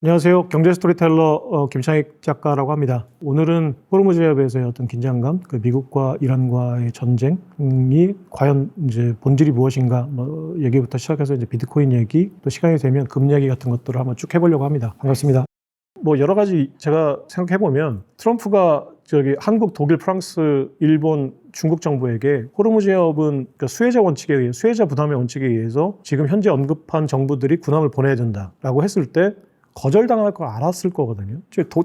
안녕하세요. 경제 스토리텔러 김창익 작가라고 합니다. 오늘은 호르무즈 해협에서의 어떤 긴장감, 미국과 이란과의 전쟁이 과연 이제 본질이 무엇인가 얘기부터 시작해서 이제 비트코인 얘기, 또 시간이 되면 금 얘기 같은 것들을 한번 쭉 해보려고 합니다. 반갑습니다. 여러 가지 제가 생각해 보면 트럼프가 한국, 독일, 프랑스, 일본, 중국 정부에게 호르무즈 해협은 수혜자 원칙에 의해 수혜자 부담의 원칙에 의해서 지금 현재 언급한 정부들이 군함을 보내야 된다라고 했을 때 거절당할 걸 알았을 거거든요.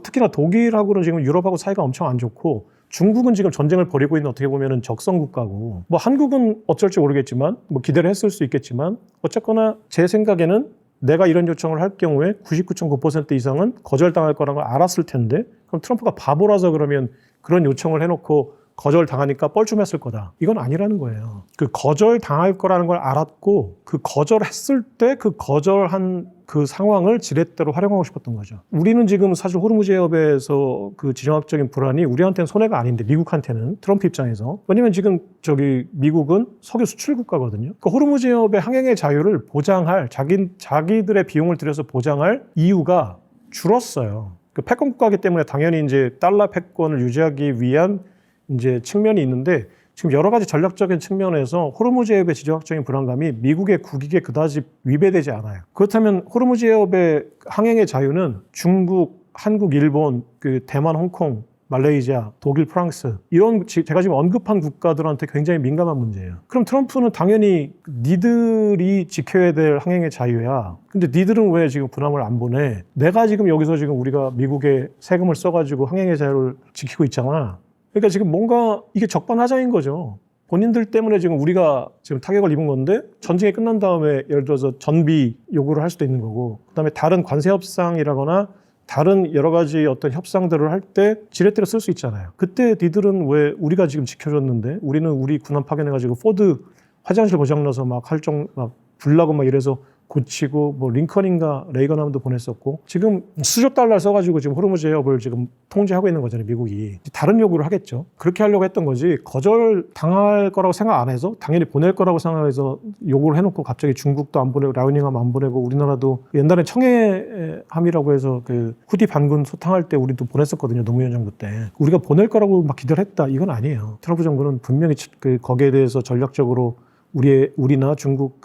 특히나 독일하고는 지금 유럽하고 사이가 엄청 안 좋고 중국은 지금 전쟁을 벌이고 있는 어떻게 보면 적성 국가고 한국은 어쩔지 모르겠지만 기대를 했을 수 있겠지만 어쨌거나 제 생각에는 내가 이런 요청을 할 경우에 99.9% 이상은 거절당할 거라는 걸 알았을 텐데 그럼 트럼프가 바보라서 그러면 그런 요청을 해놓고 거절당하니까 뻘쭘했을 거다. 이건 아니라는 거예요. 거절당할 거라는 걸 알았고 거절했을 때 거절한 상황을 지렛대로 활용하고 싶었던 거죠. 우리는 지금 사실 호르무즈 해협에서 지정학적인 불안이 우리한테는 손해가 아닌데 미국한테는 트럼프 입장에서 왜냐면 지금 미국은 석유 수출 국가거든요. 호르무즈 해협의 항행의 자유를 보장할 자기들의 비용을 들여서 보장할 이유가 줄었어요. 패권 국가이기 때문에 당연히 이제 달러 패권을 유지하기 위한 이제 측면이 있는데 지금 여러 가지 전략적인 측면에서 호르무즈 해협의 지정학적인 불안감이 미국의 국익에 그다지 위배되지 않아요. 그렇다면 호르무즈 해협의 항행의 자유는 중국, 한국, 일본, 대만, 홍콩, 말레이시아, 독일, 프랑스 이런 제가 지금 언급한 국가들한테 굉장히 민감한 문제예요. 그럼 트럼프는 당연히 니들이 지켜야 될 항행의 자유야. 근데 니들은 왜 지금 군함을 안 보내? 내가 지금 여기서 우리가 미국에 세금을 써가지고 항행의 자유를 지키고 있잖아. 그러니까 지금 뭔가 이게 적반하장인 거죠. 본인들 때문에 지금 우리가 지금 타격을 입은 건데 전쟁이 끝난 다음에 예를 들어서 전비 요구를 할 수도 있는 거고 그다음에 다른 관세 협상이라거나 다른 여러 가지 어떤 협상들을 할 때 지렛대로 쓸 수 있잖아요. 그때 니들은 왜 우리가 지금 지켜줬는데 우리는 우리 군함 파견해가지고 포드 화장실 고장나서 불나고 이래서 고치고 링컨인가 레이건 함도 보냈었고 지금 수조 달러 써가지고 지금 호르무즈 해협을 지금 통제하고 있는 거잖아요. 미국이 다른 요구를 하겠죠. 그렇게 하려고 했던 거지 거절 당할 거라고 생각 안 해서 당연히 보낼 거라고 생각해서 요구를 해놓고 갑자기 중국도 안 보내고 라우닝함 안 보내고 우리나라도 옛날에 청해함이라고 해서 후디 반군 소탕할 때 우리도 보냈었거든요. 노무현 정부 때 우리가 보낼 거라고 기대를 했다 이건 아니에요. 트럼프 정부는 분명히 거기에 대해서 전략적으로 우리나 중국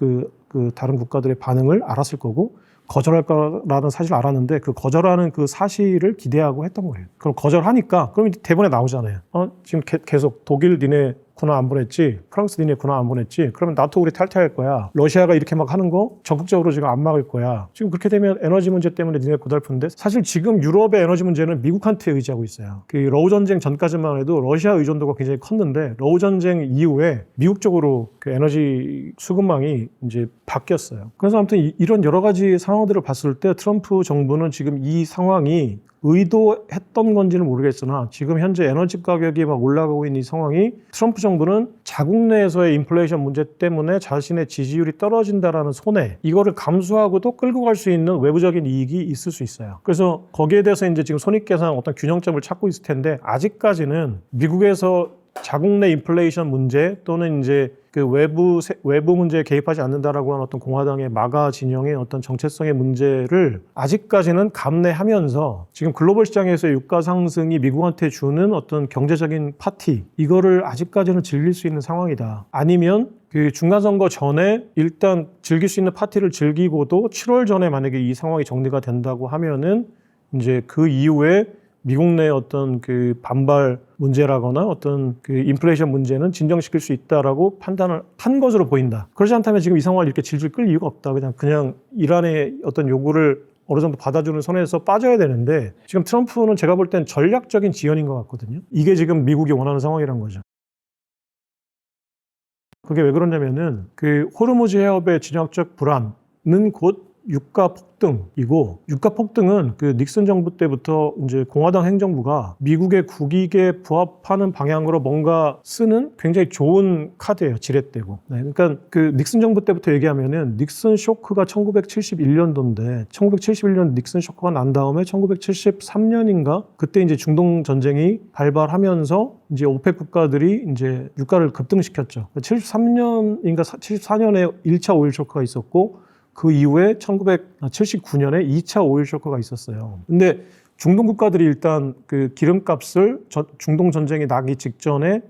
다른 국가들의 반응을 알았을 거고 거절할 거라는 사실을 알았는데 거절하는 사실을 기대하고 했던 거예요. 그럼 거절하니까 그럼 대본에 나오잖아요. 지금 계속 독일 니네 군함 안 보냈지? 프랑스 니네 군함 안 보냈지? 그러면 나토 우리 탈퇴할 거야. 러시아가 이렇게 하는 거 적극적으로 지금 안 막을 거야. 지금 그렇게 되면 에너지 문제 때문에 니네 고달픈데 사실 지금 유럽의 에너지 문제는 미국한테 의지하고 있어요. 러우 전쟁 전까지만 해도 러시아 의존도가 굉장히 컸는데 러우 전쟁 이후에 미국 쪽으로 에너지 수급망이 이제 바뀌었어요. 그래서 아무튼 이런 여러 가지 상황들을 봤을 때 트럼프 정부는 지금 이 상황이 의도했던 건지는 모르겠으나 지금 현재 에너지 가격이 올라가고 있는 이 상황이 트럼프 정부는 자국 내에서의 인플레이션 문제 때문에 자신의 지지율이 떨어진다라는 손해 이거를 감수하고도 끌고 갈 수 있는 외부적인 이익이 있을 수 있어요. 그래서 거기에 대해서 이제 지금 손익계산 어떤 균형점을 찾고 있을 텐데 아직까지는 미국에서 자국 내 인플레이션 문제 또는 이제 외부 문제에 개입하지 않는다라고 하는 어떤 공화당의 마가 진영의 어떤 정체성의 문제를 아직까지는 감내하면서 지금 글로벌 시장에서의 유가 상승이 미국한테 주는 어떤 경제적인 파티 이거를 아직까지는 즐길 수 있는 상황이다. 아니면 중간선거 전에 일단 즐길 수 있는 파티를 즐기고도 7월 전에 만약에 이 상황이 정리가 된다고 하면은 이제 그 이후에 미국 내 어떤 반발 문제라거나 어떤 인플레이션 문제는 진정시킬 수 있다라고 판단을 한 것으로 보인다. 그렇지 않다면 지금 이 상황을 이렇게 질질 끌 이유가 없다. 그냥 이란의 어떤 요구를 어느 정도 받아주는 선에서 빠져야 되는데 지금 트럼프는 제가 볼 땐 전략적인 지연인 것 같거든요. 이게 지금 미국이 원하는 상황이란 거죠. 그게 왜 그러냐면은 호르무즈 해협의 지정학적 불안은 곧 유가 폭등이고 유가 폭등은 닉슨 정부 때부터 이제 공화당 행정부가 미국의 국익에 부합하는 방향으로 뭔가 쓰는 굉장히 좋은 카드예요. 지렛대고. 네, 그러니까 닉슨 정부 때부터 얘기하면은 닉슨 쇼크가 1971년도인데 1971년 닉슨 쇼크가 난 다음에 1973년인가 그때 이제 중동 전쟁이 발발하면서 이제 오펙 국가들이 이제 유가를 급등시켰죠. 73년인가 74년에 1차 오일 쇼크가 있었고 그 이후에 1979년에 2차 오일 쇼크가 있었어요. 근데 중동 국가들이 일단 그 기름값을 중동 전쟁이 나기 직전에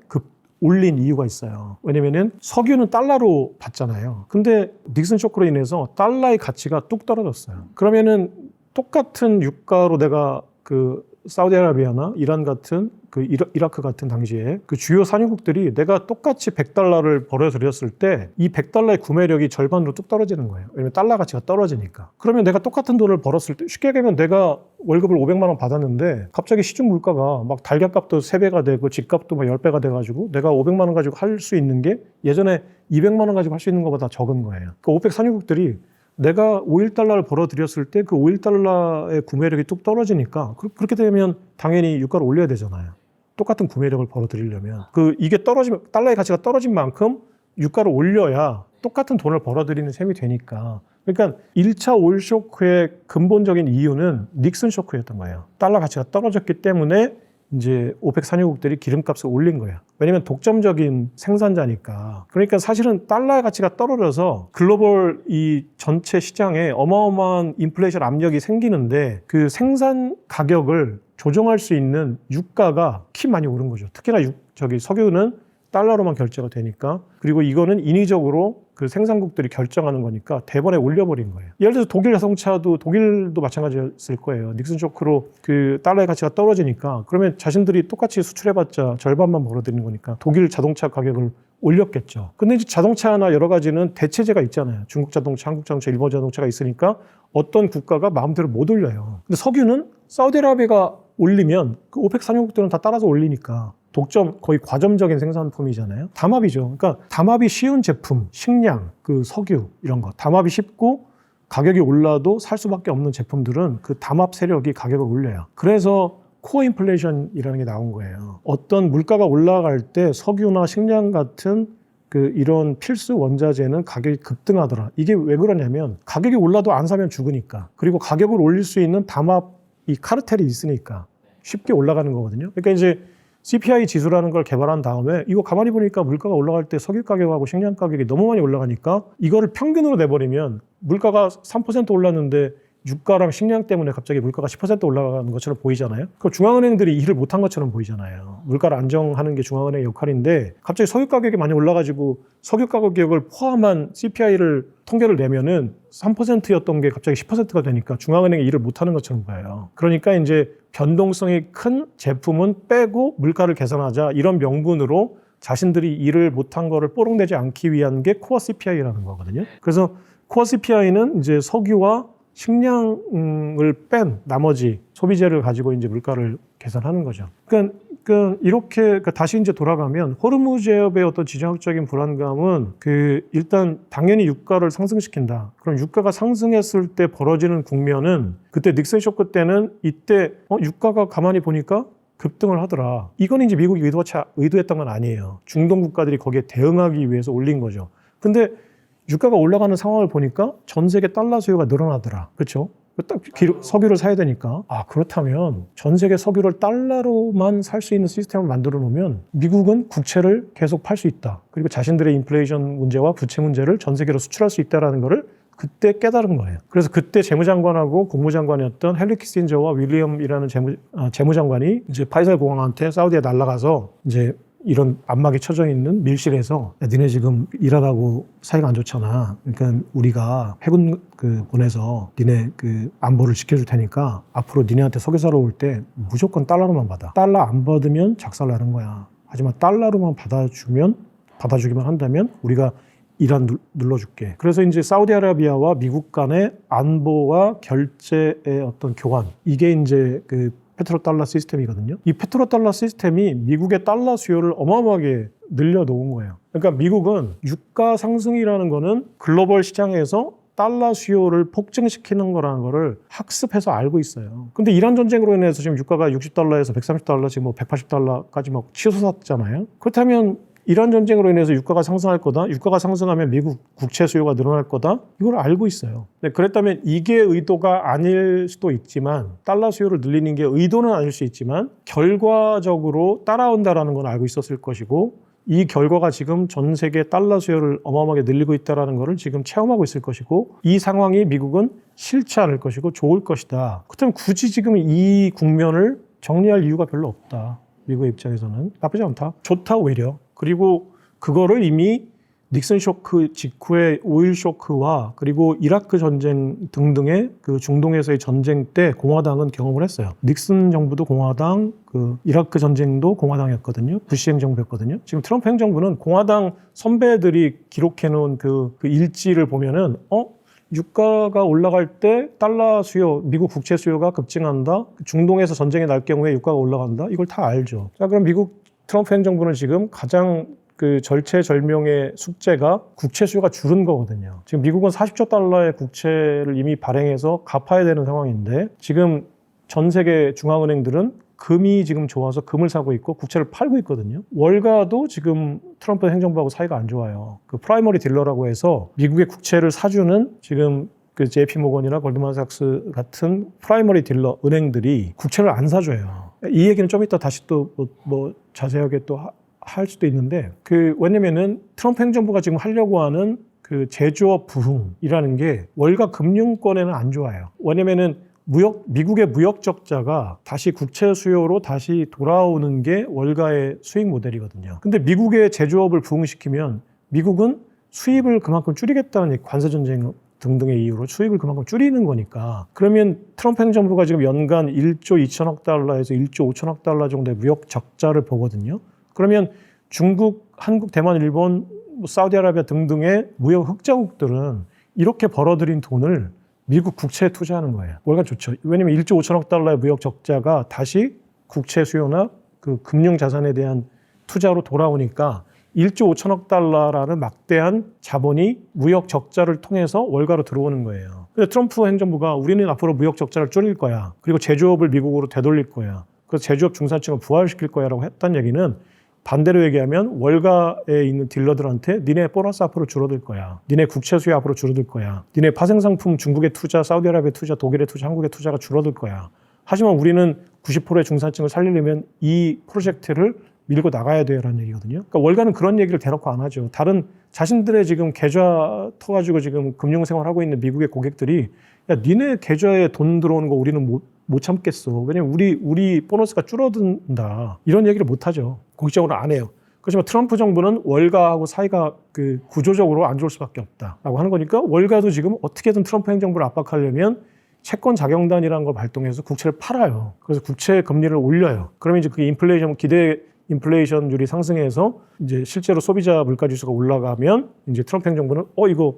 올린 이유가 있어요. 왜냐면은 석유는 달러로 받잖아요. 근데 닉슨 쇼크로 인해서 달러의 가치가 뚝 떨어졌어요. 그러면은 똑같은 유가로 내가 그 사우디아라비아나 이란 같은 그 이라크 같은 당시에 그 주요 산유국들이 내가 똑같이 100달러를 벌어들였을 때 이 100달러의 구매력이 절반으로 뚝 떨어지는 거예요. 왜냐면 달러 가치가 떨어지니까. 그러면 내가 똑같은 돈을 벌었을 때 쉽게 얘기하면 내가 월급을 500만 원 받았는데 갑자기 시중 물가가 막 달걀값도 3배가 되고 집값도 막 10배가 돼가지고 내가 500만 원 가지고 할 수 있는 게 예전에 200만 원 가지고 할 수 있는 것보다 적은 거예요. 그 오펙 산유국들이 내가 5일달러를 벌어들였을 때 그 5일달러의 구매력이 뚝 떨어지니까 그렇게 되면 당연히 유가를 올려야 되잖아요. 똑같은 구매력을 벌어들이려면 이게 떨어지면 달러의 가치가 떨어진 만큼 유가를 올려야 똑같은 돈을 벌어들이는 셈이 되니까. 그러니까 1차 오일 쇼크의 근본적인 이유는 닉슨 쇼크였던 거예요. 달러 가치가 떨어졌기 때문에 이제 오펙 산유국들이 기름값을 올린 거예요. 왜냐면 독점적인 생산자니까. 그러니까 사실은 달러의 가치가 떨어져서 글로벌 이 전체 시장에 어마어마한 인플레이션 압력이 생기는데 그 생산 가격을 조정할 수 있는 유가가 많이 오른 거죠. 특히나 석유는 달러로만 결제가 되니까. 그리고 이거는 인위적으로 그 생산국들이 결정하는 거니까 대번에 올려버린 거예요. 예를 들어서 독일 자동차도 독일도 마찬가지였을 거예요. 닉슨 쇼크로 그 달러의 가치가 떨어지니까 그러면 자신들이 똑같이 수출해봤자 절반만 벌어들이는 거니까 독일 자동차 가격을 올렸겠죠. 근데 이제 자동차나 여러 가지는 대체제가 있잖아요. 중국 자동차, 한국 자동차, 일본 자동차가 있으니까 어떤 국가가 마음대로 못 올려요. 근데 석유는 사우디아라비아가 올리면 그 오펙 산유국들은 다 따라서 올리니까 독점 거의 과점적인 생산품이잖아요. 담합이죠. 그러니까 담합이 쉬운 제품, 식량, 그 석유 이런 거 담합이 쉽고 가격이 올라도 살 수밖에 없는 제품들은 그 담합 세력이 가격을 올려요. 그래서 코어 인플레이션이라는 게 나온 거예요. 어떤 물가가 올라갈 때 석유나 식량 같은 그 이런 필수 원자재는 가격이 급등하더라. 이게 왜 그러냐면 가격이 올라도 안 사면 죽으니까. 그리고 가격을 올릴 수 있는 담합 이 카르텔이 있으니까 쉽게 올라가는 거거든요. 그러니까 이제 CPI 지수라는 걸 개발한 다음에 이거 가만히 보니까 물가가 올라갈 때 석유 가격하고 식량 가격이 너무 많이 올라가니까 이거를 평균으로 내버리면 물가가 3% 올랐는데 유가랑 식량 때문에 갑자기 물가가 10% 올라가는 것처럼 보이잖아요. 그 중앙은행들이 일을 못한 것처럼 보이잖아요. 물가를 안정하는 게 중앙은행의 역할인데 갑자기 석유 가격이 많이 올라가지고 석유 가격을 포함한 CPI를 통계를 내면은 3%였던 게 갑자기 10%가 되니까 중앙은행이 일을 못하는 것처럼 보여요. 그러니까 이제 변동성이 큰 제품은 빼고 물가를 개선하자 이런 명분으로 자신들이 일을 못한 거를 뽀록내지 않기 위한 게 코어 CPI라는 거거든요. 그래서 코어 CPI는 이제 석유와 식량을 뺀 나머지 소비재를 가지고 이제 물가를 계산하는 거죠. 그러니까 이렇게 다시 이제 돌아가면 호르무즈 해협의 어떤 지정학적인 불안감은 일단 당연히 유가를 상승시킨다. 그럼 유가가 상승했을 때 벌어지는 국면은 그때 닉슨 쇼크 때는 이때 유가가 가만히 보니까 급등을 하더라. 이건 이제 미국이 의도했던 건 아니에요. 중동 국가들이 거기에 대응하기 위해서 올린 거죠. 근데 유가가 올라가는 상황을 보니까 전 세계 달러 수요가 늘어나더라. 그렇죠? 석유를 사야 되니까. 그렇다면 전 세계 석유를 달러로만 살 수 있는 시스템을 만들어 놓으면 미국은 국채를 계속 팔 수 있다. 그리고 자신들의 인플레이션 문제와 부채 문제를 전 세계로 수출할 수 있다는 거를 그때 깨달은 거예요. 그래서 그때 재무장관하고 국무장관이었던 헨리 키신저와 윌리엄이라는 재무장관이 이제 파이살 공항한테 사우디에 날아가서 이제 이런 안막에 쳐져 있는 밀실에서 니네 지금 일하다고 사이가 안 좋잖아. 그러니까 우리가 해군 보내서 니네 안보를 지켜줄 테니까 앞으로 니네한테 석유 사러 올 때 무조건 달러로만 받아. 달러 안 받으면 작살나는 거야. 하지만 달러로만 받아주기만 한다면 우리가 이란 눌러줄게. 그래서 이제 사우디아라비아와 미국 간의 안보와 결제의 어떤 교환, 이게 이제 페트로달러 시스템이거든요. 이 페트로달러 시스템이 미국의 달러 수요를 어마어마하게 늘려놓은 거예요. 그러니까 미국은 유가 상승이라는 거는 글로벌 시장에서 달러 수요를 폭증시키는 거라는 거를 학습해서 알고 있어요. 근데 이란 전쟁으로 인해서 지금 유가가 60달러에서 130달러, 지금 180달러까지 막 치솟았잖아요. 그렇다면 이란 전쟁으로 인해서 유가가 상승할 거다. 유가가 상승하면 미국 국채 수요가 늘어날 거다. 이걸 알고 있어요. 그랬다면 이게 의도가 아닐 수도 있지만 달러 수요를 늘리는 게 의도는 아닐 수 있지만 결과적으로 따라온다라는 건 알고 있었을 것이고 이 결과가 지금 전 세계 달러 수요를 어마어마하게 늘리고 있다는 것을 지금 체험하고 있을 것이고 이 상황이 미국은 싫지 않을 것이고 좋을 것이다. 그렇다면 굳이 지금 이 국면을 정리할 이유가 별로 없다. 미국의 입장에서는 나쁘지 않다. 좋다 오히려. 그리고 그거를 이미 닉슨 쇼크 직후의 오일 쇼크와 그리고 이라크 전쟁 등등의 그 중동에서의 전쟁 때 공화당은 경험을 했어요. 닉슨 정부도 공화당, 그 이라크 전쟁도 공화당이었거든요. 부시 행정부였거든요. 지금 트럼프 행정부는 공화당 선배들이 기록해놓은 그 일지를 보면은 유가가 올라갈 때 달러 수요, 미국 국채 수요가 급증한다. 중동에서 전쟁이 날 경우에 유가가 올라간다. 이걸 다 알죠. 자, 그럼 미국 트럼프 행정부는 지금 가장 그 절체절명의 숙제가 국채 수요가 줄은 거거든요. 지금 미국은 40조 달러의 국채를 이미 발행해서 갚아야 되는 상황인데 지금 전 세계 중앙은행들은 금이 지금 좋아서 금을 사고 있고 국채를 팔고 있거든요. 월가도 지금 트럼프 행정부하고 사이가 안 좋아요. 그 프라이머리 딜러라고 해서 미국의 국채를 사주는 지금 그 JP모건이나 골드만삭스 같은 프라이머리 딜러 은행들이 국채를 안 사줘요. 이 얘기는 좀 이따 다시 또 뭐 자세하게 또 할 수도 있는데 왜냐면은 트럼프 행정부가 지금 하려고 하는 그 제조업 부흥이라는 게 월가 금융권에는 안 좋아요. 왜냐면은 미국의 무역 적자가 다시 국채 수요로 다시 돌아오는 게 월가의 수익 모델이거든요. 근데 미국의 제조업을 부흥시키면 미국은 수입을 그만큼 줄이겠다는 관세 전쟁 등등의 이유로 수입을 그만큼 줄이는 거니까 그러면 트럼프 행정부가 지금 연간 1조 2천억 달러에서 1조 5천억 달러 정도의 무역 적자를 보거든요. 그러면 중국, 한국, 대만, 일본, 사우디아라비아 등등의 무역 흑자국들은 이렇게 벌어들인 돈을 미국 국채에 투자하는 거예요. 월가 좋죠. 왜냐하면 1조 5천억 달러의 무역 적자가 다시 국채 수요나 그 금융 자산에 대한 투자로 돌아오니까 1조 5천억 달러라는 막대한 자본이 무역 적자를 통해서 월가로 들어오는 거예요. 근데 트럼프 행정부가 우리는 앞으로 무역 적자를 줄일 거야. 그리고 제조업을 미국으로 되돌릴 거야. 그래서 제조업 중산층을 부활시킬 거야라고 했던 얘기는 반대로 얘기하면 월가에 있는 딜러들한테 니네 보너스 앞으로 줄어들 거야. 니네 국채 수요 앞으로 줄어들 거야. 니네 파생상품 중국의 투자, 사우디아라비아 투자, 독일의 투자, 한국의 투자가 줄어들 거야. 하지만 우리는 90%의 중산층을 살리려면 이 프로젝트를 밀고 나가야 돼요라는 얘기거든요. 그러니까 월가는 그런 얘기를 대놓고 안 하죠. 다른 자신들의 지금 계좌 터가지고 지금 금융생활하고 있는 미국의 고객들이 야 니네 계좌에 돈 들어오는 거 우리는 못 참겠어. 왜냐면 우리 보너스가 줄어든다. 이런 얘기를 못 하죠. 공식적으로 안 해요. 그렇지만 트럼프 정부는 월가하고 사이가 그 구조적으로 안 좋을 수밖에 없다라고 하는 거니까 월가도 지금 어떻게든 트럼프 행정부를 압박하려면 채권 자경단이라는 걸 발동해서 국채를 팔아요. 그래서 국채 금리를 올려요. 그러면 이제 그 기대 인플레이션율이 상승해서 이제 실제로 소비자 물가 지수가 올라가면 이제 트럼프 행정부는 이거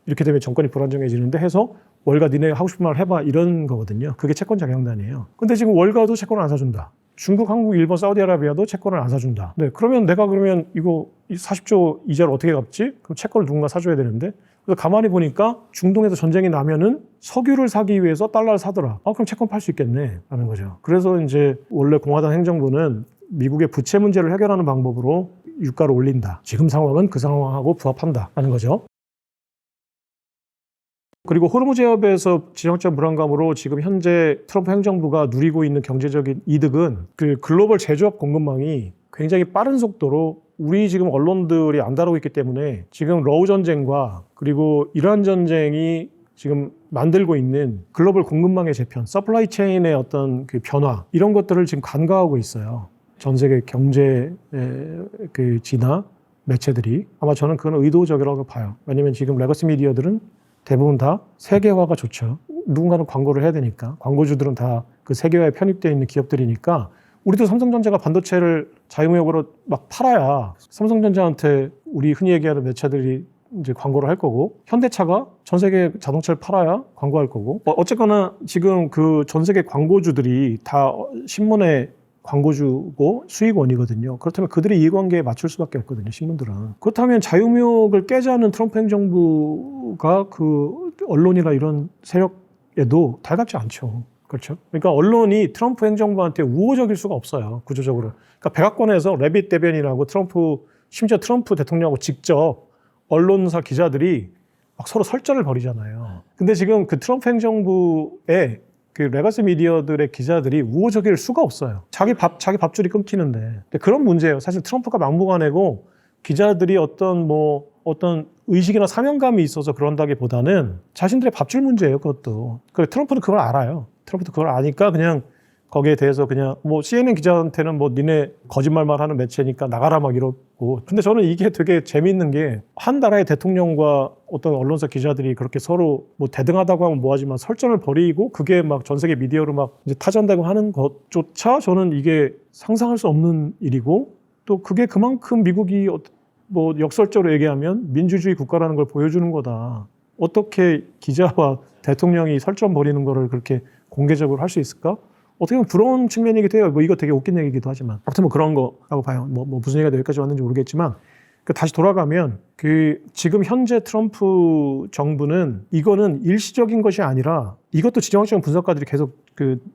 이렇게 되면 정권이 불안정해지는데 해서 월가 니네 하고 싶은 말 해봐 이런 거거든요. 그게 채권 자경단이에요. 근데 지금 월가도 채권을 안 사준다. 중국, 한국, 일본, 사우디아라비아도 채권을 안 사준다. 네, 그러면 내가 이거 40조 이자를 어떻게 갚지? 그럼 채권을 누군가 사줘야 되는데 그래서 가만히 보니까 중동에서 전쟁이 나면은 석유를 사기 위해서 달러를 사더라. 그럼 채권 팔 수 있겠네 라는 거죠. 그래서 이제 원래 공화당 행정부는 미국의 부채 문제를 해결하는 방법으로 유가를 올린다. 지금 상황은 그 상황하고 부합한다 라는 거죠. 그리고 호르무즈 해협에서 지정적 불안감으로 지금 현재 트럼프 행정부가 누리고 있는 경제적인 이득은 그 글로벌 제조업 공급망이 굉장히 빠른 속도로 우리 지금 언론들이 안 다루고 있기 때문에 지금 러우 전쟁과 그리고 이란 전쟁이 지금 만들고 있는 글로벌 공급망의 재편, 서플라이 체인의 어떤 그 변화 이런 것들을 지금 간과하고 있어요. 전 세계 경제 그 진화 매체들이 아마 저는 그건 의도적이라고 봐요. 왜냐하면 지금 레거시 미디어들은 대부분 다 세계화가 좋죠. 누군가는 광고를 해야 되니까 광고주들은 다 그 세계화에 편입되어 있는 기업들이니까 우리도 삼성전자가 반도체를 자유무역으로 막 팔아야 삼성전자한테 우리 흔히 얘기하는 매체들이 이제 광고를 할 거고 현대차가 전 세계 자동차를 팔아야 광고할 거고 어쨌거나 지금 그 전 세계 광고주들이 다 신문에 광고주고 수익원이거든요. 그렇다면 그들의 이해관계에 맞출 수밖에 없거든요. 신문들은. 그렇다면 자유무역을 깨자는 트럼프 행정부가 그 언론이나 이런 세력에도 달갑지 않죠. 그렇죠? 그러니까 언론이 트럼프 행정부한테 우호적일 수가 없어요. 구조적으로. 그러니까 백악관에서 레빗 대변인하고 심지어 트럼프 대통령하고 직접 언론사 기자들이 막 서로 설전을 벌이잖아요. 근데 지금 그 트럼프 행정부의 그 레거시 미디어들의 기자들이 우호적일 수가 없어요. 자기 밥줄이 끊기는데. 근데 그런 문제예요. 사실 트럼프가 막무가내고 기자들이 어떤 의식이나 사명감이 있어서 그런다기보다는 자신들의 밥줄 문제예요. 그것도. 그래 트럼프는 그걸 알아요. 트럼프도 그걸 아니까 그냥 거기에 대해서 그냥 CNN 기자한테는 니네 거짓말만 하는 매체니까 나가라 막 이러고. 근데 저는 이게 되게 재미있는 게 한 나라의 대통령과 어떤 언론사 기자들이 그렇게 서로 대등하다고 하면 뭐하지만 설전을 벌이고 그게 막 전 세계 미디어로 막 이제 타전되고 하는 것조차 저는 이게 상상할 수 없는 일이고 또 그게 그만큼 미국이 역설적으로 얘기하면 민주주의 국가라는 걸 보여주는 거다. 어떻게 기자와 대통령이 설전 벌이는 거를 그렇게 공개적으로 할 수 있을까? 어떻게 보면 부러운 측면이기도 해요. 이거 되게 웃긴 얘기기도 하지만. 아무튼 그런 거라고 봐요. 무슨 얘기가 여기까지 왔는지 모르겠지만. 다시 돌아가면 지금 현재 트럼프 정부는 이거는 일시적인 것이 아니라 이것도 지정학적 분석가들이 계속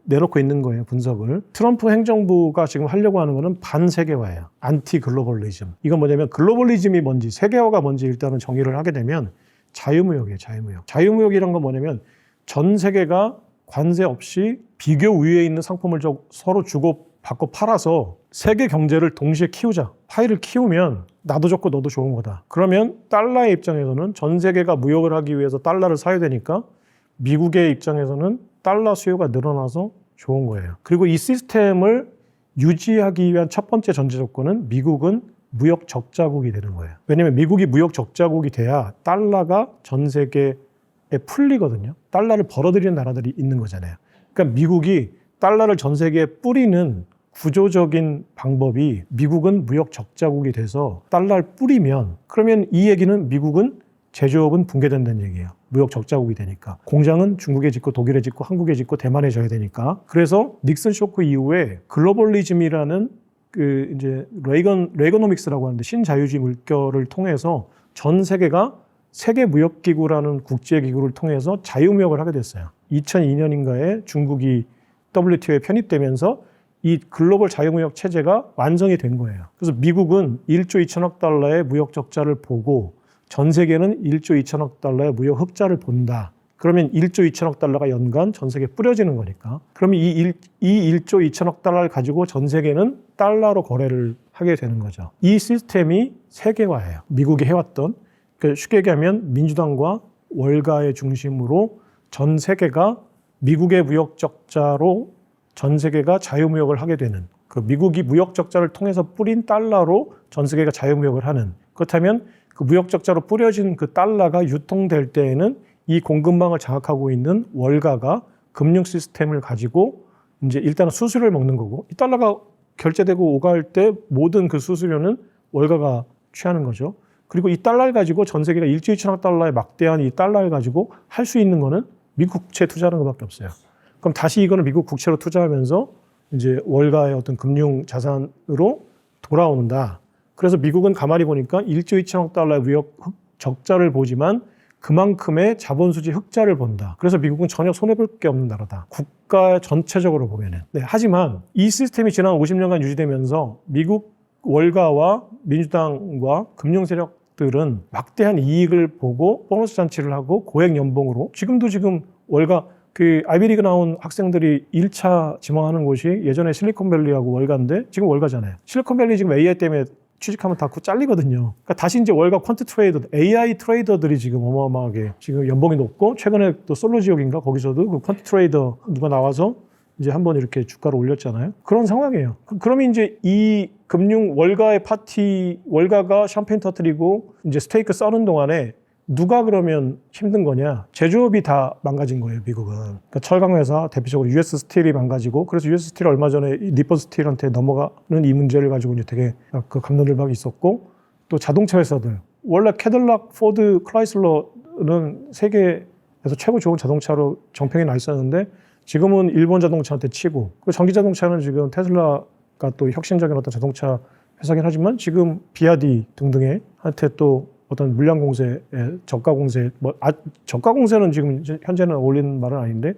내놓고 있는 거예요. 분석을. 트럼프 행정부가 지금 하려고 하는 거는 반세계화예요. 안티 글로벌리즘. 이건 뭐냐면 글로벌리즘이 뭔지 세계화가 뭔지 일단은 정의를 하게 되면 자유무역이에요. 자유무역. 자유무역이란 건 뭐냐면 전 세계가 관세 없이 비교 우위에 있는 상품을 서로 주고 받고 팔아서 세계 경제를 동시에 키우자. 파이를 키우면 나도 좋고 너도 좋은 거다. 그러면 달러의 입장에서는 전 세계가 무역을 하기 위해서 달러를 사야 되니까 미국의 입장에서는 달러 수요가 늘어나서 좋은 거예요. 그리고 이 시스템을 유지하기 위한 첫 번째 전제 조건은 미국은 무역 적자국이 되는 거예요. 왜냐하면 미국이 무역 적자국이 돼야 달러가 전 세계에 풀리거든요. 달러를 벌어들이는 나라들이 있는 거잖아요. 그러니까 미국이 달러를 전 세계에 뿌리는 구조적인 방법이 미국은 무역 적자국이 돼서 달러를 뿌리면 그러면 이 얘기는 미국은 제조업은 붕괴된다는 얘기예요. 무역 적자국이 되니까. 공장은 중국에 짓고 독일에 짓고 한국에 짓고 대만에 져야 되니까. 그래서 닉슨 쇼크 이후에 글로벌리즘이라는 이제 레이거노믹스라고 하는데 신자유주의 물결을 통해서 전 세계가 세계무역기구라는 국제기구를 통해서 자유무역을 하게 됐어요. 2002년인가에 중국이 WTO에 편입되면서 이 글로벌 자유무역 체제가 완성이 된 거예요. 그래서 미국은 1조 2천억 달러의 무역 적자를 보고 전 세계는 1조 2천억 달러의 무역 흑자를 본다. 그러면 1조 2천억 달러가 연간 전 세계에 뿌려지는 거니까. 그러면 이 1조 2천억 달러를 가지고 전 세계는 달러로 거래를 하게 되는 거죠. 이 시스템이 세계화예요. 미국이 해왔던. 쉽게 얘기하면 민주당과 월가의 중심으로 전 세계가 미국의 무역 적자로 전 세계가 자유무역을 하게 되는 미국이 무역 적자를 통해서 뿌린 달러로 전 세계가 자유무역을 하는 그렇다면 그 무역 적자로 뿌려진 그 달러가 유통될 때에는 이 공급망을 장악하고 있는 월가가 금융 시스템을 가지고 이제 일단은 수수료를 먹는 거고 이 달러가 결제되고 오갈 때 모든 그 수수료는 월가가 취하는 거죠. 그리고 이 달러를 가지고 전 세계가 1조 2천억 달러의 막대한 이 달러를 가지고 할 수 있는 거는 미국 국채에 투자하는 것밖에 없어요. 그럼 다시 이거는 미국 국채로 투자하면서 이제 월가의 어떤 금융 자산으로 돌아온다. 그래서 미국은 가만히 보니까 1조 2천억 달러의 무역 적자를 보지만 그만큼의 자본수지 흑자를 본다. 그래서 미국은 전혀 손해볼 게 없는 나라다. 국가 전체적으로 보면은. 네, 하지만 이 시스템이 지난 50년간 유지되면서 미국 월가와 민주당과 금융 세력들은 막대한 이익을 보고 보너스 잔치를 하고 고액 연봉으로 지금 월가 아이비리그 나온 학생들이 1차 지망하는 곳이 예전에 실리콘밸리하고 월가인데 지금 월가잖아요. 실리콘밸리 지금 AI 때문에 취직하면 다 잘리거든요. 그러니까 다시 이제 월가 퀀트 트레이더, AI 트레이더들이 지금 어마어마하게 지금 연봉이 높고 최근에 또 솔로지옥인가 거기서도 그 퀀트 트레이더 누가 나와서 이제 한번 이렇게 주가를 올렸잖아요. 그런 상황이에요. 그러면 이제 이 금융 월가의 파티, 월가가 샴페인 터뜨리고 이제 스테이크 써는 동안에 누가 그러면 힘든 거냐? 제조업이 다 망가진 거예요, 미국은. 그러니까 철강회사, 대표적으로 US 스틸이 망가지고, 그래서 US 스틸 얼마 전에 니폰 스틸한테 넘어가는 이 문제를 가지고 이제 되게 감론을박이 있었고, 또 자동차 회사들. 원래 캐딜락, 포드, 크라이슬러는 세계에서 최고 좋은 자동차로 정평이 나 있었는데, 지금은 일본 자동차한테 치고, 그리고 전기 자동차는 지금 테슬라가 또 혁신적인 어떤 자동차 회사긴 하지만, 지금 비아디 등등의 한테 또 어떤 물량 공세, 저가 공세, 저가 공세는 지금 현재는 어울리는 말은 아닌데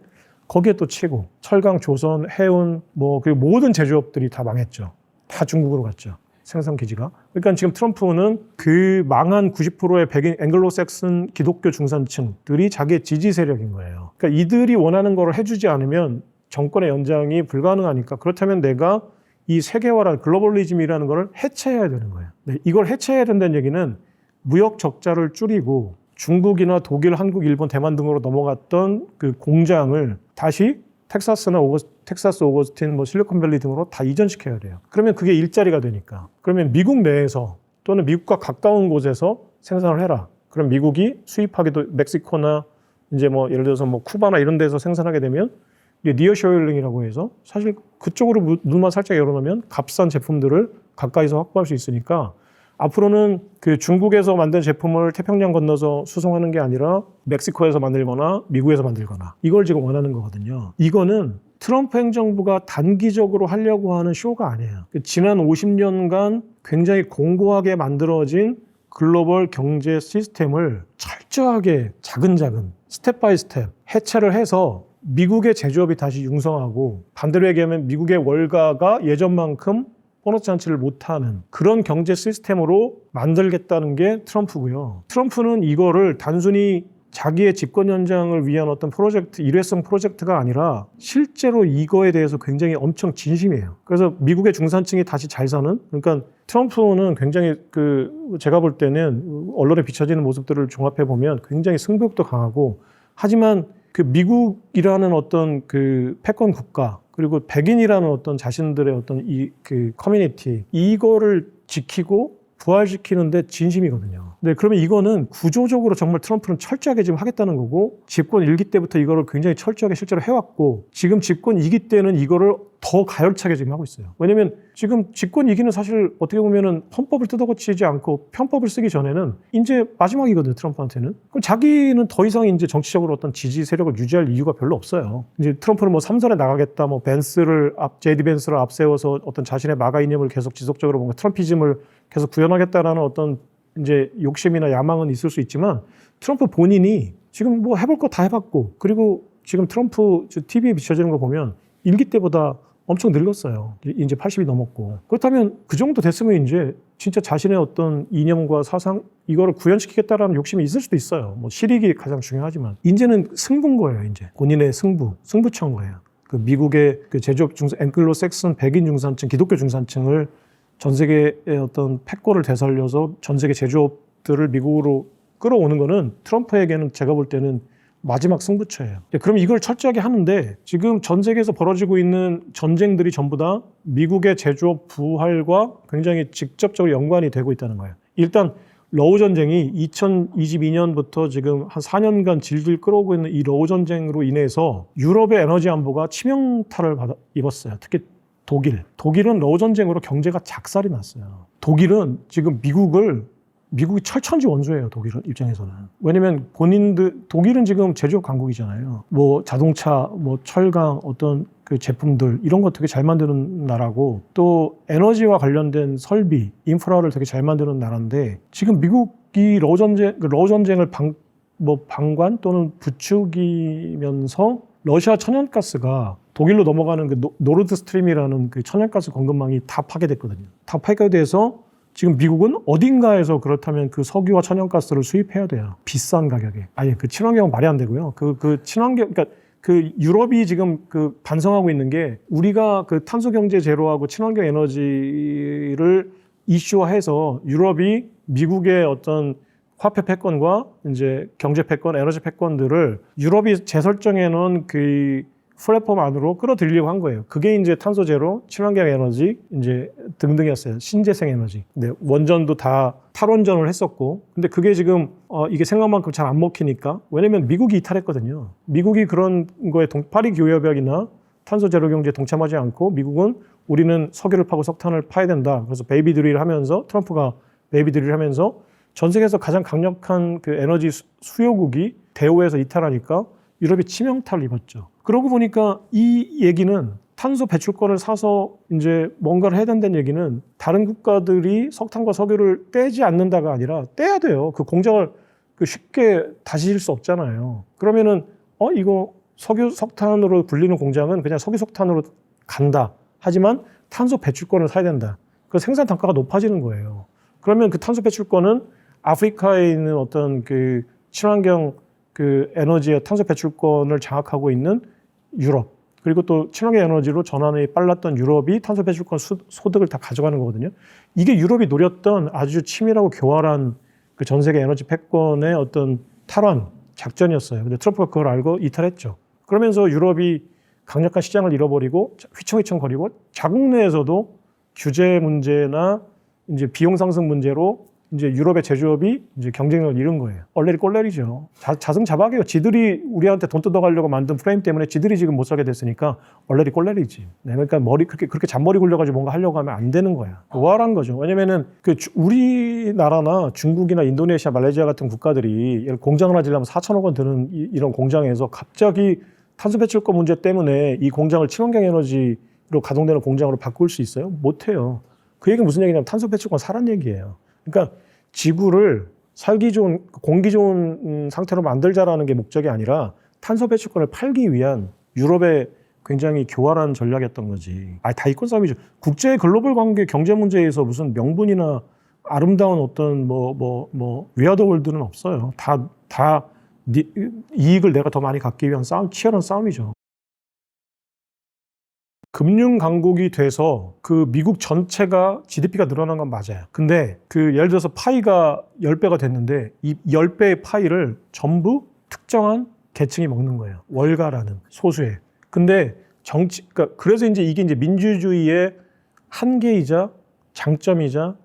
거기에 또 치고 철강, 조선, 해운 그리고 모든 제조업들이 다 망했죠. 다 중국으로 갔죠. 생산 기지가. 그러니까 지금 트럼프는 그 망한 90%의 백인 앵글로색슨 기독교 중산층들이 자기의 지지 세력인 거예요. 그러니까 이들이 원하는 걸 해주지 않으면 정권의 연장이 불가능하니까 그렇다면 내가 이 세계화라는 글로벌리즘이라는 걸 해체해야 되는 거예요. 네, 이걸 해체해야 된다는 얘기는 무역 적자를 줄이고 중국이나 독일, 한국, 일본, 대만 등으로 넘어갔던 그 공장을 다시 텍사스나 텍사스 오거스틴, 실리콘밸리 등으로 다 이전시켜야 돼요. 그러면 그게 일자리가 되니까. 그러면 미국 내에서 또는 미국과 가까운 곳에서 생산을 해라. 그럼 미국이 수입하기도 멕시코나 이제 예를 들어서 쿠바나 이런 데서 생산하게 되면 이게 니어쇼링이라고 해서 사실 그쪽으로 눈만 살짝 열어놓으면 값싼 제품들을 가까이서 확보할 수 있으니까 앞으로는 그 중국에서 만든 제품을 태평양 건너서 수송하는 게 아니라 멕시코에서 만들거나 미국에서 만들거나 이걸 지금 원하는 거거든요. 이거는 트럼프 행정부가 단기적으로 하려고 하는 쇼가 아니에요. 지난 50년간 굉장히 공고하게 만들어진 글로벌 경제 시스템을 철저하게 차근차근 스텝 바이 스텝 해체를 해서 미국의 제조업이 다시 융성하고 반대로 얘기하면 미국의 월가가 예전만큼 보너스 잔치를 못하는 그런 경제 시스템으로 만들겠다는 게 트럼프고요. 트럼프는 이거를 단순히 자기의 집권 연장을 위한 어떤 프로젝트, 일회성 프로젝트가 아니라 실제로 이거에 대해서 굉장히 엄청 진심이에요. 그래서 미국의 중산층이 다시 잘 사는, 그러니까 트럼프는 굉장히 제가 볼 때는 언론에 비춰지는 모습들을 종합해 보면 굉장히 승부욕도 강하고 하지만 그 미국이라는 어떤 그 패권 국가 그리고 백인이라는 어떤 자신들의 어떤 커뮤니티 이거를 지키고 부활시키는데 진심이거든요. 네, 그러면 이거는 구조적으로 정말 트럼프는 철저하게 지금 하겠다는 거고 집권 1기 때부터 이거를 굉장히 철저하게 실제로 해왔고 지금 집권 2기 때는 이거를 더 가열차게 지금 하고 있어요. 왜냐면 지금 집권 2기는 사실 어떻게 보면은 헌법을 뜯어고치지 않고 편법을 쓰기 전에는 이제 마지막이거든요, 트럼프한테는. 그럼 자기는 더 이상 이제 정치적으로 어떤 지지 세력을 유지할 이유가 별로 없어요. 이제 트럼프는 3선에 나가겠다, 제이디 벤스를 앞세워서 어떤 자신의 마가 이념을 계속 지속적으로 뭔가 트럼피즘을 계속 구현하겠다라는 어떤 이제 욕심이나 야망은 있을 수 있지만 트럼프 본인이 지금 해볼 거 다 해봤고 그리고 지금 트럼프 TV에 비춰지는 거 보면 1기 때보다 엄청 늙었어요. 이제 80이 넘었고. 그렇다면 그 정도 됐으면 이제 진짜 자신의 어떤 이념과 사상 이거를 구현시키겠다라는 욕심이 있을 수도 있어요. 실익이 가장 중요하지만 이제는 승부인 거예요. 이제 본인의 승부처인 거예요. 그 미국의 그 제조업 앵글로색슨 백인 중산층, 기독교 중산층을 전 세계의 어떤 패권을 되살려서 전 세계 제조업들을 미국으로 끌어오는 거는 트럼프에게는 제가 볼 때는 마지막 승부처예요. 그럼 이걸 철저하게 하는데 지금 전 세계에서 벌어지고 있는 전쟁들이 전부 다 미국의 제조업 부활과 굉장히 직접적으로 연관이 되고 있다는 거예요. 일단 러우 전쟁이 2022년부터 지금 한 4년간 질질 끌어오고 있는 이 러우 전쟁으로 인해서 유럽의 에너지 안보가 치명타를 입었어요. 특히 독일은 러우 전쟁으로 경제가 작살이 났어요. 독일은 지금 미국이 철천지 원수예요. 독일 입장에서는. 왜냐면 독일은 지금 제조업 강국이잖아요. 자동차, 철강, 어떤 그 제품들 이런 거 되게 잘 만드는 나라고 또 에너지와 관련된 설비, 인프라를 되게 잘 만드는 나라인데 지금 미국이 러우 전쟁을 방관 또는 부추기면서 러시아 천연가스가 독일로 넘어가는 그 노르드 스트림이라는 그 천연가스 공급망이 다 파괴됐거든요. 다 파괴돼서 지금 미국은 어딘가에서 그렇다면 그 석유와 천연가스를 수입해야 돼요. 비싼 가격에. 그 친환경 말이 안 되고요. 그러니까 그 유럽이 지금 반성하고 있는 게 우리가 그 탄소 경제 제로하고 친환경 에너지를 이슈화해서 유럽이 미국의 어떤 화폐 패권과 이제 경제 패권, 에너지 패권들을 유럽이 재설정해 놓은 그 플랫폼 안으로 끌어들이려고 한 거예요. 그게 이제 탄소 제로, 친환경 에너지 이제 등등이었어요. 신재생 에너지. 근데 원전도 다 탈원전을 했었고, 근데 그게 지금 이게 생각만큼 잘 안 먹히니까 왜냐면 미국이 이탈했거든요. 미국이 그런 거에 파리 교역이나 탄소 제로 경제에 동참하지 않고 미국은 우리는 석유를 파고 석탄을 파야 된다. 그래서 베이비 드릴 하면서 트럼프가 베이비 드릴 하면서 전 세계에서 가장 강력한 그 에너지 수요국이 대우에서 이탈하니까 유럽이 치명타를 입었죠. 그러고 보니까 이 얘기는 탄소 배출권을 사서 이제 뭔가를 해야 된다는 얘기는 다른 국가들이 석탄과 석유를 떼지 않는다가 아니라 떼야 돼요. 그 공장을 쉽게 다시 질 수 없잖아요. 그러면은 이거 석유 석탄으로 불리는 공장은 그냥 석유 석탄으로 간다. 하지만 탄소 배출권을 사야 된다. 그 생산 단가가 높아지는 거예요. 그러면 그 탄소 배출권은 아프리카에 있는 어떤 그 친환경 그 에너지의 탄소 배출권을 장악하고 있는 유럽, 그리고 또 친환경 에너지로 전환이 빨랐던 유럽이 탄소 배출권 소득을 다 가져가는 거거든요. 이게 유럽이 노렸던 아주 치밀하고 교활한 그 전 세계 에너지 패권의 어떤 탈환 작전이었어요. 근데 트럼프가 그걸 알고 이탈했죠. 그러면서 유럽이 강력한 시장을 잃어버리고 휘청휘청거리고 자국 내에서도 규제 문제나 이제 비용 상승 문제로 이제 유럽의 제조업이 이제 경쟁력을 잃은 거예요. 얼레리 꼴레리죠. 자승자박이에요. 지들이 우리한테 돈 뜯어가려고 만든 프레임 때문에 지들이 지금 못 살게 됐으니까 얼레리 꼴레리지. 네, 그러니까 그렇게 잔머리 굴려가지고 뭔가 하려고 하면 안 되는 거야. 우월한 거죠. 왜냐면은 우리나라나 중국이나 인도네시아, 말레이시아 같은 국가들이 공장을 하나 지려면 4천억 원 드는 이런 공장에서 갑자기 탄소 배출권 문제 때문에 이 공장을 친환경 에너지로 가동되는 공장으로 바꿀 수 있어요? 못 해요. 그 얘기는 무슨 얘기냐면 탄소 배출권 사란 얘기예요. 그러니까 지구를 살기 좋은, 공기 좋은 상태로 만들자라는 게 목적이 아니라 탄소 배출권을 팔기 위한 유럽의 굉장히 교활한 전략이었던 거지. 다 이권 싸움이죠. 국제 글로벌 관계 경제 문제에서 무슨 명분이나 아름다운 어떤 위아더 월드는 없어요. 다 이익을 내가 더 많이 갖기 위한 치열한 싸움이죠. 금융 강국이 돼서 그 미국 전체가 GDP가 늘어난 건 맞아요. 근데 그 예를 들어서 파이가 10배가 됐는데 이 10배의 파이를 전부 특정한 계층이 먹는 거예요. 월가라는 소수의. 근데 그러니까 그래서 이게 이제 민주주의의 한계이자 장점이자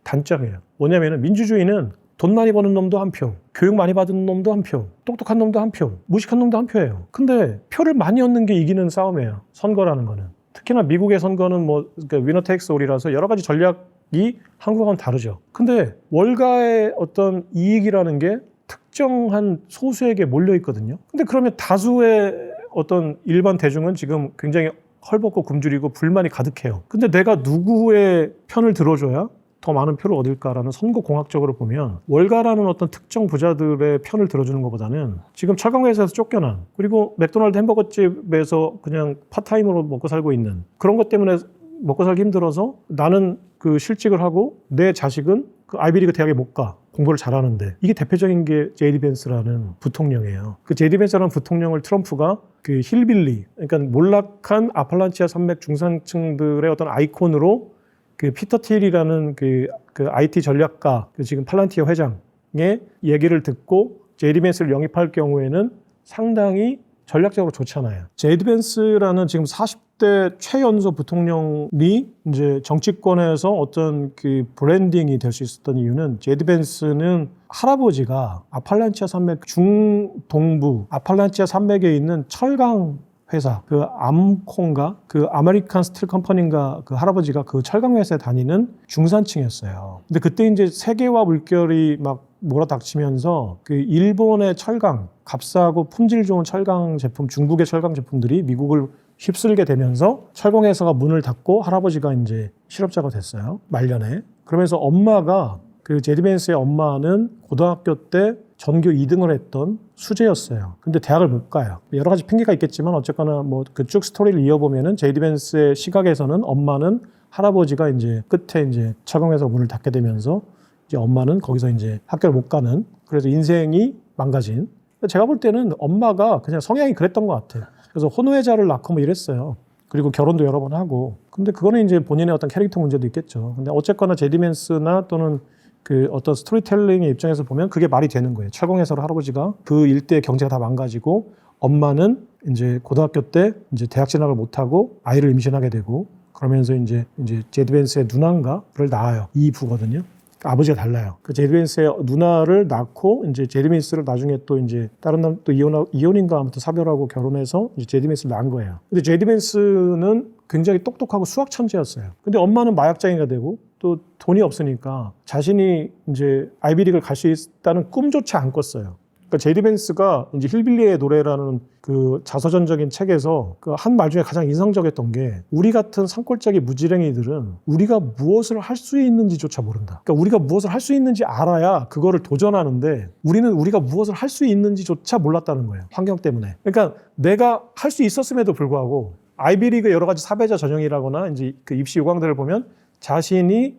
단점이에요. 뭐냐면은 민주주의는 돈 많이 버는 놈도 한 표, 교육 많이 받은 놈도 한 표, 똑똑한 놈도 한 표, 무식한 놈도 한 표예요. 근데 표를 많이 얻는 게 이기는 싸움이에요. 선거라는 거는. 특히나 미국의 선거는 그러니까 위너 테이크스 올이라서 여러 가지 전략이 한국하고는 다르죠. 근데 월가의 어떤 이익이라는 게 특정한 소수에게 몰려 있거든요. 근데 그러면 다수의 어떤 일반 대중은 지금 굉장히 헐벗고 굶주리고 불만이 가득해요. 근데 내가 누구의 편을 들어줘야 더 많은 표를 얻을까라는 선거공학적으로 보면 월가라는 어떤 특정 부자들의 편을 들어주는 것보다는 지금 철강회사에서 쫓겨난, 그리고 맥도날드 햄버거집에서 그냥 파타임으로 먹고 살고 있는 그런 것 때문에 먹고 살기 힘들어서 나는 그 실직을 하고 내 자식은 그 아이비리그 대학에 못 가. 공부를 잘하는데. 이게 대표적인 게 제이디 벤스라는 부통령이에요. 그 제이디 벤스라는 부통령을 트럼프가 그 힐빌리, 그러니까 몰락한 아팔란치아 산맥 중산층들의 어떤 아이콘으로 그 피터 틸이라는 그 IT 전략가, 지금 팔란티어 회장의 얘기를 듣고 제이디 벤스를 영입할 경우에는 상당히 전략적으로 좋잖아요. 제이디 벤스라는 지금 40대 최연소 부통령이 이제 정치권에서 어떤 그 브랜딩이 될 수 있었던 이유는 제이디 벤스는 할아버지가 아팔란치아 산맥 중동부 아팔란치아 산맥에 있는 철강 회사, 그 암콘가, 그 아메리칸 스틸 컴퍼니인가, 그 할아버지가 그 철강 회사에 다니는 중산층이었어요. 근데 그때 이제 세계화 물결이 막 몰아닥치면서 그 일본의 철강, 값싸고 품질 좋은 철강 제품, 중국의 철강 제품들이 미국을 휩쓸게 되면서 철강 회사가 문을 닫고 할아버지가 이제 실업자가 됐어요. 말년에. 그러면서 엄마가 그 제이디 벤스의 엄마는 고등학교 때 전교 2등을 했던 수재였어요. 근데 대학을 못 가요. 여러 가지 핑계가 있겠지만 어쨌거나 그 쭉 스토리를 이어보면은 제이디 벤스의 시각에서는 엄마는 할아버지가 이제 끝에 이제 철강회사 문을 닫게 되면서 이제 엄마는 거기서 이제 학교를 못 가는, 그래서 인생이 망가진. 제가 볼 때는 엄마가 그냥 성향이 그랬던 것 같아요. 그래서 혼외자를 낳고 이랬어요. 그리고 결혼도 여러 번 하고. 근데 그거는 이제 본인의 어떤 캐릭터 문제도 있겠죠. 근데 어쨌거나 제이디 벤스나 또는 그 어떤 스토리텔링의 입장에서 보면 그게 말이 되는 거예요. 철강회사로 할아버지가 그 일대의 경제가 다 망가지고 엄마는 이제 고등학교 때 이제 대학 진학을 못하고 아이를 임신하게 되고 그러면서 이제 제이디 벤스의 누나인가를 낳아요. 이 부거든요. 아버지가 달라요. 그 제이디 벤스의 누나를 낳고 이제 제이디 벤스를 나중에 또 이제 다른 남 또 이혼인가 아무튼 사별하고 결혼해서 이제 제이디 벤스를 낳은 거예요. 근데 제이디 벤스는 굉장히 똑똑하고 수학 천재였어요. 근데 엄마는 마약장애가 되고 또 돈이 없으니까 자신이 이제 아이비리그를 갈 수 있다는 꿈조차 안 꿨어요. 그러니까 제이디 벤스가 이제 힐빌리의 노래라는 그 자서전적인 책에서 그 한 말 중에 가장 인상적이었던 게 우리 같은 산골짜기 무지랭이들은 우리가 무엇을 할 수 있는지조차 모른다. 그러니까 우리가 무엇을 할 수 있는지 알아야 그거를 도전하는데 우리는 우리가 무엇을 할 수 있는지조차 몰랐다는 거예요. 환경 때문에. 그러니까 내가 할 수 있었음에도 불구하고 아이비리그 여러 가지 사배자 전형이라거나 이제 그 입시 요강들을 보면 자신이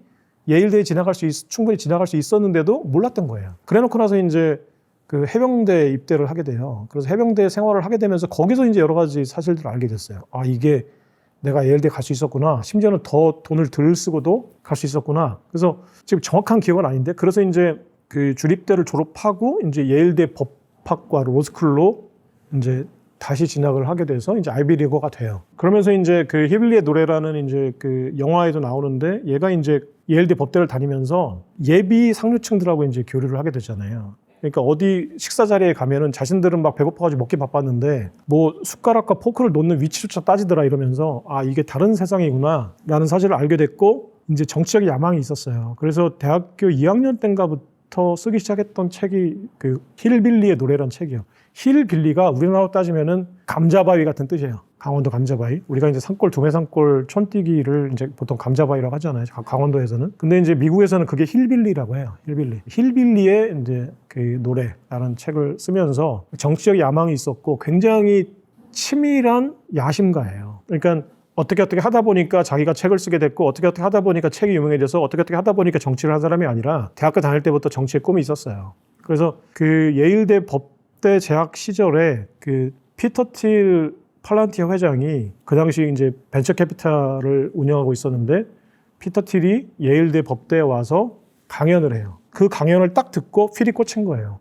예일대에 충분히 지나갈 수 있었는데도 몰랐던 거예요. 그래놓고 나서 이제 그 해병대 입대를 하게 돼요. 그래서 해병대 생활을 하게 되면서 거기서 이제 여러 가지 사실들을 알게 됐어요. 아, 이게 내가 예일대 갈 수 있었구나. 심지어는 더 돈을 덜 쓰고도 갈 수 있었구나. 그래서 지금 정확한 기억은 아닌데, 그래서 이제 그 주립대를 졸업하고 이제 예일대 법학과 로스쿨로 이제 다시 진학을 하게 돼서 이제 아이비리거가 돼요. 그러면서 이제 그 히빌리의 노래라는 이제 그 영화에도 나오는데, 얘가 이제 예일대 법대를 다니면서 예비 상류층들하고 이제 교류를 하게 되잖아요. 그러니까 어디 식사 자리에 가면은 자신들은 막 배고파가지고 먹기 바빴는데 뭐 숟가락과 포크를 놓는 위치조차 따지더라 이러면서 아, 이게 다른 세상이구나 라는 사실을 알게 됐고, 이제 정치적 야망이 있었어요. 그래서 대학교 2학년 때인가부터 쓰기 시작했던 책이 그 힐빌리의 노래란 책이에요. 힐빌리가 우리나라로 따지면은 감자바위 같은 뜻이에요. 강원도 감자바위. 우리가 이제 산골, 도매산골 촌뛰기를 이제 보통 감자바위라고 하잖아요. 강원도에서는. 근데 이제 미국에서는 그게 힐빌리라고 해요. 힐빌리. 힐빌리의 이제 그 노래라는 책을 쓰면서 정치적 야망이 있었고 굉장히 치밀한 야심가예요. 그러니까 어떻게 하다 보니까 자기가 책을 쓰게 됐고, 어떻게 하다 보니까 책이 유명해져서 어떻게 하다 보니까 정치를 한 사람이 아니라 대학교 다닐 때부터 정치의 꿈이 있었어요. 그래서 그 예일대 법대 재학 시절에 그 피터 틸 팔란티어 회장이 그 당시 이제 벤처 캐피탈을 운영하고 있었는데, 피터 틸이 예일대 법대에 와서 강연을 해요. 그 강연을 딱 듣고 필이 꽂힌 거예요.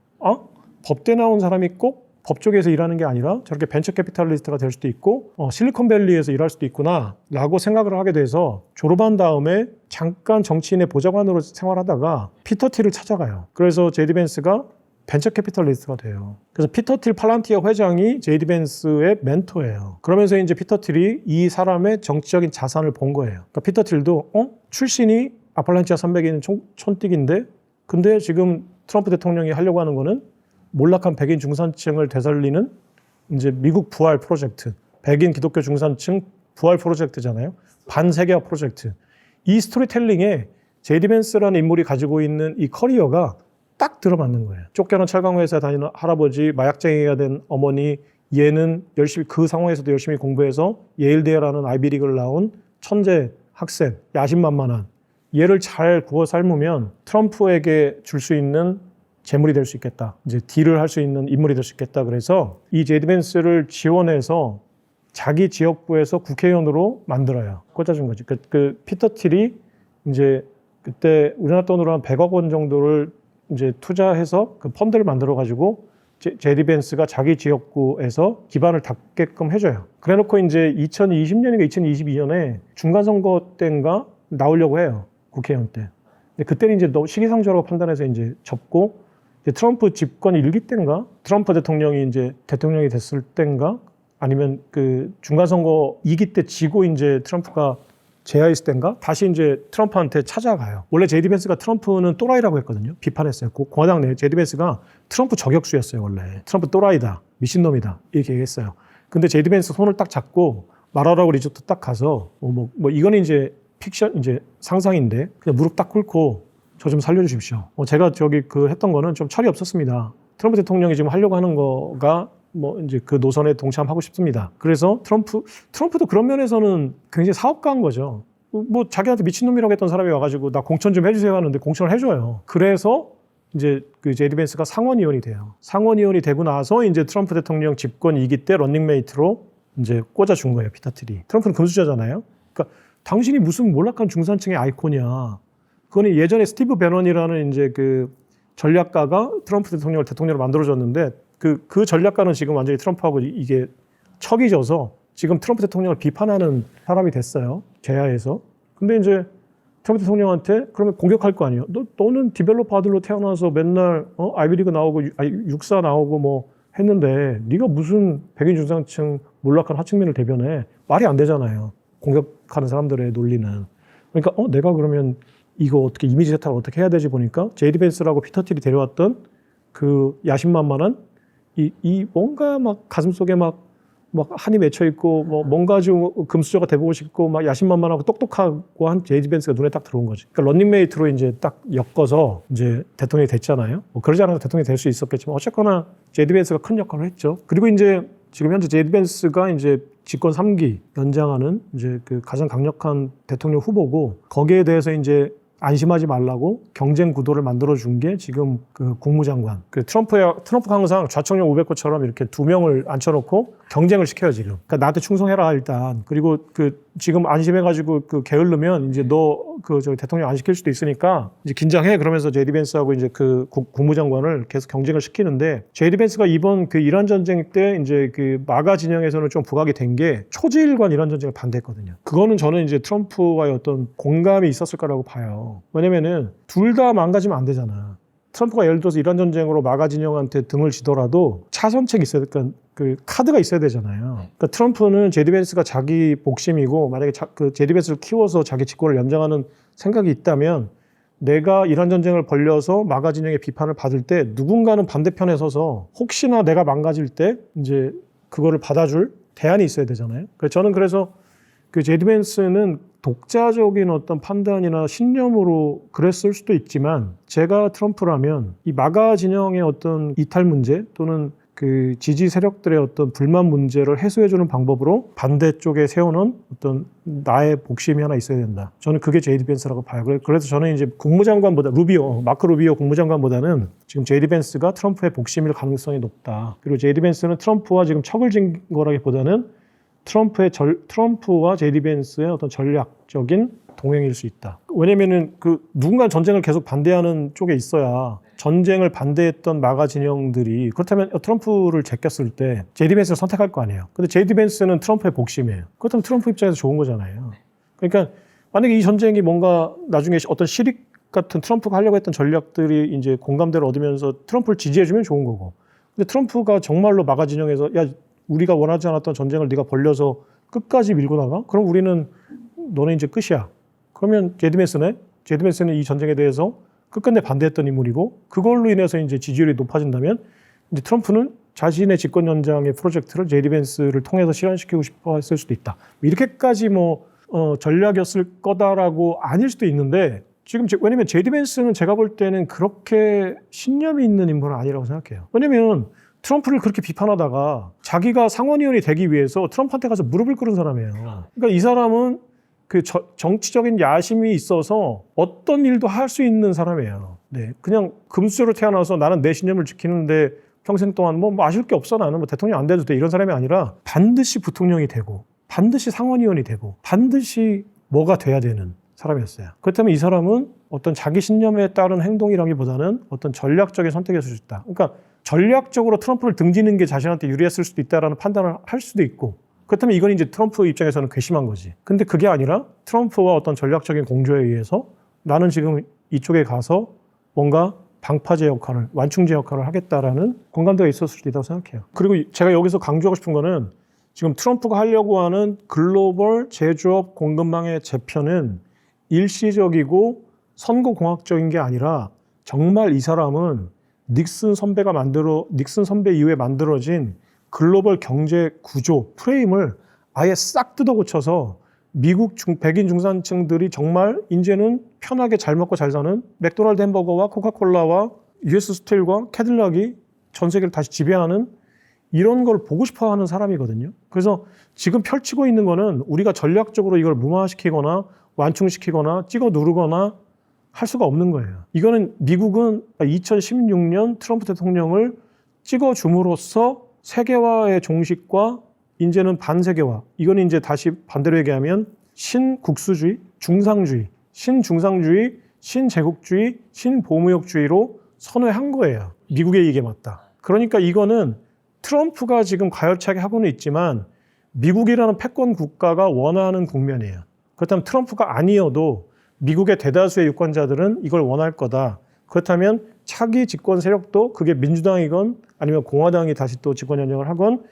법대 나온 사람이 꼭 법 쪽에서 일하는 게 아니라 저렇게 벤처 캐피탈리스트가 될 수도 있고 실리콘밸리에서 일할 수도 있구나 라고 생각을 하게 돼서 졸업한 다음에 잠깐 정치인의 보좌관으로 생활하다가 피터 틸을 찾아가요. 그래서 제이디 벤스가 벤처 캐피탈리스트가 돼요. 그래서 피터 틸 팔란티어 회장이 제이디 벤스의 멘토예요. 그러면서 이제 피터 틸이 이 사람의 정치적인 자산을 본 거예요. 그러니까 피터 틸도 출신이 아팔란티아 산맥에 있는 촌뛰기인데, 근데 지금 트럼프 대통령이 하려고 하는 거는 몰락한 백인 중산층을 되살리는 이제 미국 부활 프로젝트, 백인 기독교 중산층 부활 프로젝트잖아요. 반세계화 프로젝트. 이 스토리텔링에 제이디 벤스라는 인물이 가지고 있는 이 커리어가 딱 들어맞는 거예요. 쫓겨난 철강회사에 다니는 할아버지, 마약쟁이가 된 어머니, 얘는 열심히 그 상황에서도 열심히 공부해서 예일대라는 아이비리그를 나온 천재 학생, 야심만만한, 얘를 잘 구워 삶으면 트럼프에게 줄 수 있는 재물이 될 수 있겠다. 이제 딜을 할 수 있는 인물이 될 수 있겠다. 그래서 이 제이디 벤스를 지원해서 자기 지역구에서 국회의원으로 만들어요. 꽂아준 거지. 그 피터 틸이 이제 그때 우리나라 돈으로 한 100억 원 정도를 이제 투자해서 그 펀드를 만들어 가지고 제이디 벤스가 자기 지역구에서 기반을 닫게끔 해줘요. 그래놓고 이제 2020년인가 2022년에 중간선거 때인가 나오려고 해요. 국회의원 때. 근데 그때는 이제 너무 시기상조라고 판단해서 이제 접고, 이제 트럼프 집권 1기 때인가 트럼프 대통령이 이제 대통령이 됐을 때인가 아니면 그 중간선거 2기 때 지고 이제 트럼프가 재하했을 때인가 다시 이제 트럼프한테 찾아가요. 원래 제이디 벤스가 트럼프는 또라이라고 했거든요. 비판했어요. 공화당 내 제이디 벤스가 트럼프 저격수였어요. 원래 트럼프 또라이다, 미친놈이다 이렇게 얘기했어요. 근데 제이디 벤스 손을 딱 잡고 마라라고 리조트 딱 가서 뭐 이거는 이제 픽션 이제 상상인데 그냥 무릎 딱 꿇고 저 좀 살려주십시오. 제가 저기 그 했던 거는 좀 철이 없었습니다. 트럼프 대통령이 지금 하려고 하는 거가 뭐 이제 그 노선에 동참하고 싶습니다. 그래서 트럼프도 그런 면에서는 굉장히 사업가인 거죠. 뭐 자기한테 미친놈이라고 했던 사람이 와가지고 나 공천 좀 해주세요 하는데 공천을 해줘요. 그래서 이제 그 제이디 벤스가 상원의원이 돼요. 상원의원이 되고 나서 이제 트럼프 대통령 집권 2기 때 런닝메이트로 이제 꽂아준 거예요. 피터 틸이. 트럼프는 금수저잖아요. 그러니까 당신이 무슨 몰락한 중산층의 아이콘이야. 그거는 예전에 스티브 배넌이라는 이제 그 전략가가 트럼프 대통령을 대통령으로 만들어줬는데 그 전략가는 지금 완전히 트럼프하고 이게 척이 져서 지금 트럼프 대통령을 비판하는 사람이 됐어요. 제야에서. 근데 이제 트럼프 대통령한테 그러면 공격할 거 아니에요. 너는 디벨로퍼 아들로 태어나서 맨날 아이비리그 나오고 육사 나오고 뭐 했는데 네가 무슨 백인 중산층 몰락한 하층민을 대변해. 말이 안 되잖아요. 공격하는 사람들의 논리는. 그러니까 내가 그러면 이거 어떻게 이미지 세탁을 어떻게 해야 되지 보니까 제이디 벤스라고 피터 틸이 데려왔던 그 야심만만한 이 뭔가 막 가슴속에 막 한이 맺혀 있고 뭐 뭔가 좀 금수저가 돼보고 싶고 막 야심만만하고 똑똑하고 한 제이디 벤스가 눈에 딱 들어온 거지. 그러니까 런닝메이트로 이제 딱 엮어서 이제 대통령이 됐잖아요. 뭐 그러지 않아도 대통령이 될 수 있었겠지만 어쨌거나 제이디 벤스가 큰 역할을 했죠. 그리고 이제 지금 현재 제이디 벤스가 이제 집권 3기 연장하는 이제 그 가장 강력한 대통령 후보고 거기에 대해서 이제 안심하지 말라고 경쟁 구도를 만들어준 게 지금 그 국무장관. 트럼프가 항상 좌청룡 500호처럼 이렇게 2명을 앉혀놓고 경쟁을 시켜요, 지금. 그러니까 나한테 충성해라, 일단. 그리고 지금 안심해가지고 게을르면 이제 대통령 안 시킬 수도 있으니까 이제 긴장해. 그러면서 제디 벤스하고 이제 국무장관을 계속 경쟁을 시키는데 제디 벤스가 이번 이란 전쟁 때 이제 마가 진영에서는 좀 부각이 된 게 초지일관 이란 전쟁을 반대했거든요. 그거는 저는 이제 트럼프와의 어떤 공감이 있었을 거라고 봐요. 왜냐면은 둘 다 망가지면 안 되잖아. 트럼프가 예를 들어서 이란 전쟁으로 마가 진영한테 등을 지더라도 차선책이 있어야 되니까 카드가 있어야 되잖아요. 그러니까 트럼프는 제디 벤스가 자기 복심이고 만약에 제디 벤스를 키워서 자기 직권을 연장하는 생각이 있다면 내가 이란 전쟁을 벌려서 마가 진영의 비판을 받을 때 누군가는 반대편에 서서 혹시나 내가 망가질 때 이제 그거를 받아줄 대안이 있어야 되잖아요. 저는 그래서 제디 벤스는 독자적인 어떤 판단이나 신념으로 그랬을 수도 있지만 제가 트럼프라면 이 마가 진영의 어떤 이탈 문제 또는 지지 세력들의 어떤 불만 문제를 해소해주는 방법으로 반대쪽에 세우는 어떤 나의 복심이 하나 있어야 된다. 저는 그게 제디 벤스라고 봐요. 그래서 저는 이제 국무장관보다 마크 루비오 국무장관보다는 지금 제디 벤스가 트럼프의 복심일 가능성이 높다. 그리고 제디 벤스는 트럼프와 지금 척을 진 거라기보다는 트럼프와 제디 벤스의 어떤 전략적인 동행일 수 있다. 왜냐면은 누군가 전쟁을 계속 반대하는 쪽에 있어야 전쟁을 반대했던 마가 진영들이 그렇다면 트럼프를 제꼈을 때 제디 벤스를 선택할 거 아니에요. 근데 제디 벤스는 트럼프의 복심이에요. 그렇다면 트럼프 입장에서 좋은 거잖아요. 그러니까 만약에 이 전쟁이 뭔가 나중에 어떤 실익 같은 트럼프가 하려고 했던 전략들이 이제 공감대를 얻으면서 트럼프를 지지해주면 좋은 거고. 근데 트럼프가 정말로 마가 진영에서 우리가 원하지 않았던 전쟁을 네가 벌려서 끝까지 밀고 나가? 그럼 우리는 너네 이제 끝이야. 그러면 제디 벤스는 이 전쟁에 대해서 끝끝내 반대했던 인물이고 그걸로 인해서 이제 지지율이 높아진다면 이제 트럼프는 자신의 집권 연장의 프로젝트를 제디 벤스를 통해서 실현시키고 싶어 했을 수도 있다. 이렇게까지 전략이었을 거다라고 아닐 수도 있는데 왜냐면 제디 벤스는 제가 볼 때는 그렇게 신념이 있는 인물은 아니라고 생각해요. 왜냐면 트럼프를 그렇게 비판하다가 자기가 상원의원이 되기 위해서 트럼프한테 가서 무릎을 꿇은 사람이에요. 그러니까 이 사람은 정치적인 야심이 있어서 어떤 일도 할 수 있는 사람이에요. 네, 그냥 금수저로 태어나서 나는 내 신념을 지키는데 평생 동안 아실 게 없어 나는 대통령 안 돼도 돼 이런 사람이 아니라 반드시 부통령이 되고 반드시 상원의원이 되고 반드시 뭐가 돼야 되는 사람이었어요. 그렇다면 이 사람은 어떤 자기 신념에 따른 행동이라기보다는 어떤 전략적인 선택이었을 수 있다. 그러니까 전략적으로 트럼프를 등지는 게 자신한테 유리했을 수도 있다라는 판단을 할 수도 있고 그렇다면 이건 이제 트럼프 입장에서는 괘씸한 거지. 근데 그게 아니라 트럼프와 어떤 전략적인 공조에 의해서 나는 지금 이쪽에 가서 뭔가 방파제 역할을, 완충제 역할을 하겠다라는 공감대가 있었을 수도 있다고 생각해요. 그리고 제가 여기서 강조하고 싶은 거는 지금 트럼프가 하려고 하는 글로벌 제조업 공급망의 재편은 일시적이고 선거공학적인 게 아니라 정말 이 사람은 닉슨 선배 이후에 만들어진 글로벌 경제 구조, 프레임을 아예 싹 뜯어 고쳐서 미국 백인 중산층들이 정말 이제는 편하게 잘 먹고 잘 사는 맥도날드 햄버거와 코카콜라와 US 스틸과 캐딜락이 전 세계를 다시 지배하는 이런 걸 보고 싶어 하는 사람이거든요. 그래서 지금 펼치고 있는 거는 우리가 전략적으로 이걸 무마시키거나 완충시키거나 찍어 누르거나 할 수가 없는 거예요. 이거는 미국은 2016년 트럼프 대통령을 찍어줌으로써 세계화의 종식과 이제는 반세계화. 이건 이제 다시 반대로 얘기하면 신국수주의, 중상주의, 신중상주의, 신제국주의, 신보무역주의로 선회한 거예요. 미국의 이게 맞다. 그러니까 이거는 트럼프가 지금 가열차게 하고는 있지만 미국이라는 패권 국가가 원하는 국면이에요. 그렇다면 트럼프가 아니어도 미국의 대다수의 유권자들은 이걸 원할 거다. 그렇다면 차기 집권 세력도 그게 민주당이건 아니면 공화당이 다시 또 집권 연정을 하건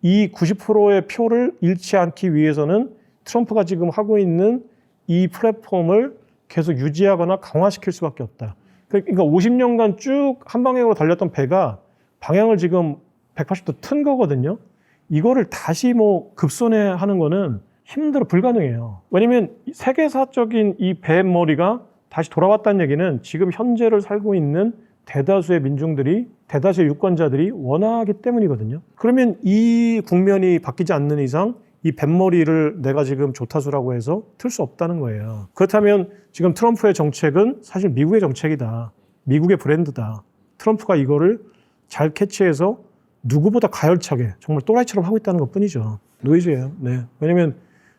이 90%의 표를 잃지 않기 위해서는 트럼프가 지금 하고 있는 이 플랫폼을 계속 유지하거나 강화시킬 수밖에 없다. 그러니까 50년간 쭉 한 방향으로 달렸던 배가 방향을 지금 180도 튼 거거든요. 이거를 다시 급선회하는 거는 힘들어 불가능해요. 왜냐면 세계사적인 이 배머리가 다시 돌아왔다는 얘기는 지금 현재를 살고 있는 대다수의 민중들이, 대다수의 유권자들이 원하기 때문이거든요. 그러면 이 국면이 바뀌지 않는 이상 이 뱃머리를 내가 지금 조타수라고 해서 틀 수 없다는 거예요. 그렇다면 지금 트럼프의 정책은 사실 미국의 정책이다. 미국의 브랜드다. 트럼프가 이거를 잘 캐치해서 누구보다 가열차게 정말 또라이처럼 하고 있다는 것 뿐이죠. 노이즈예요. 네. 왜냐면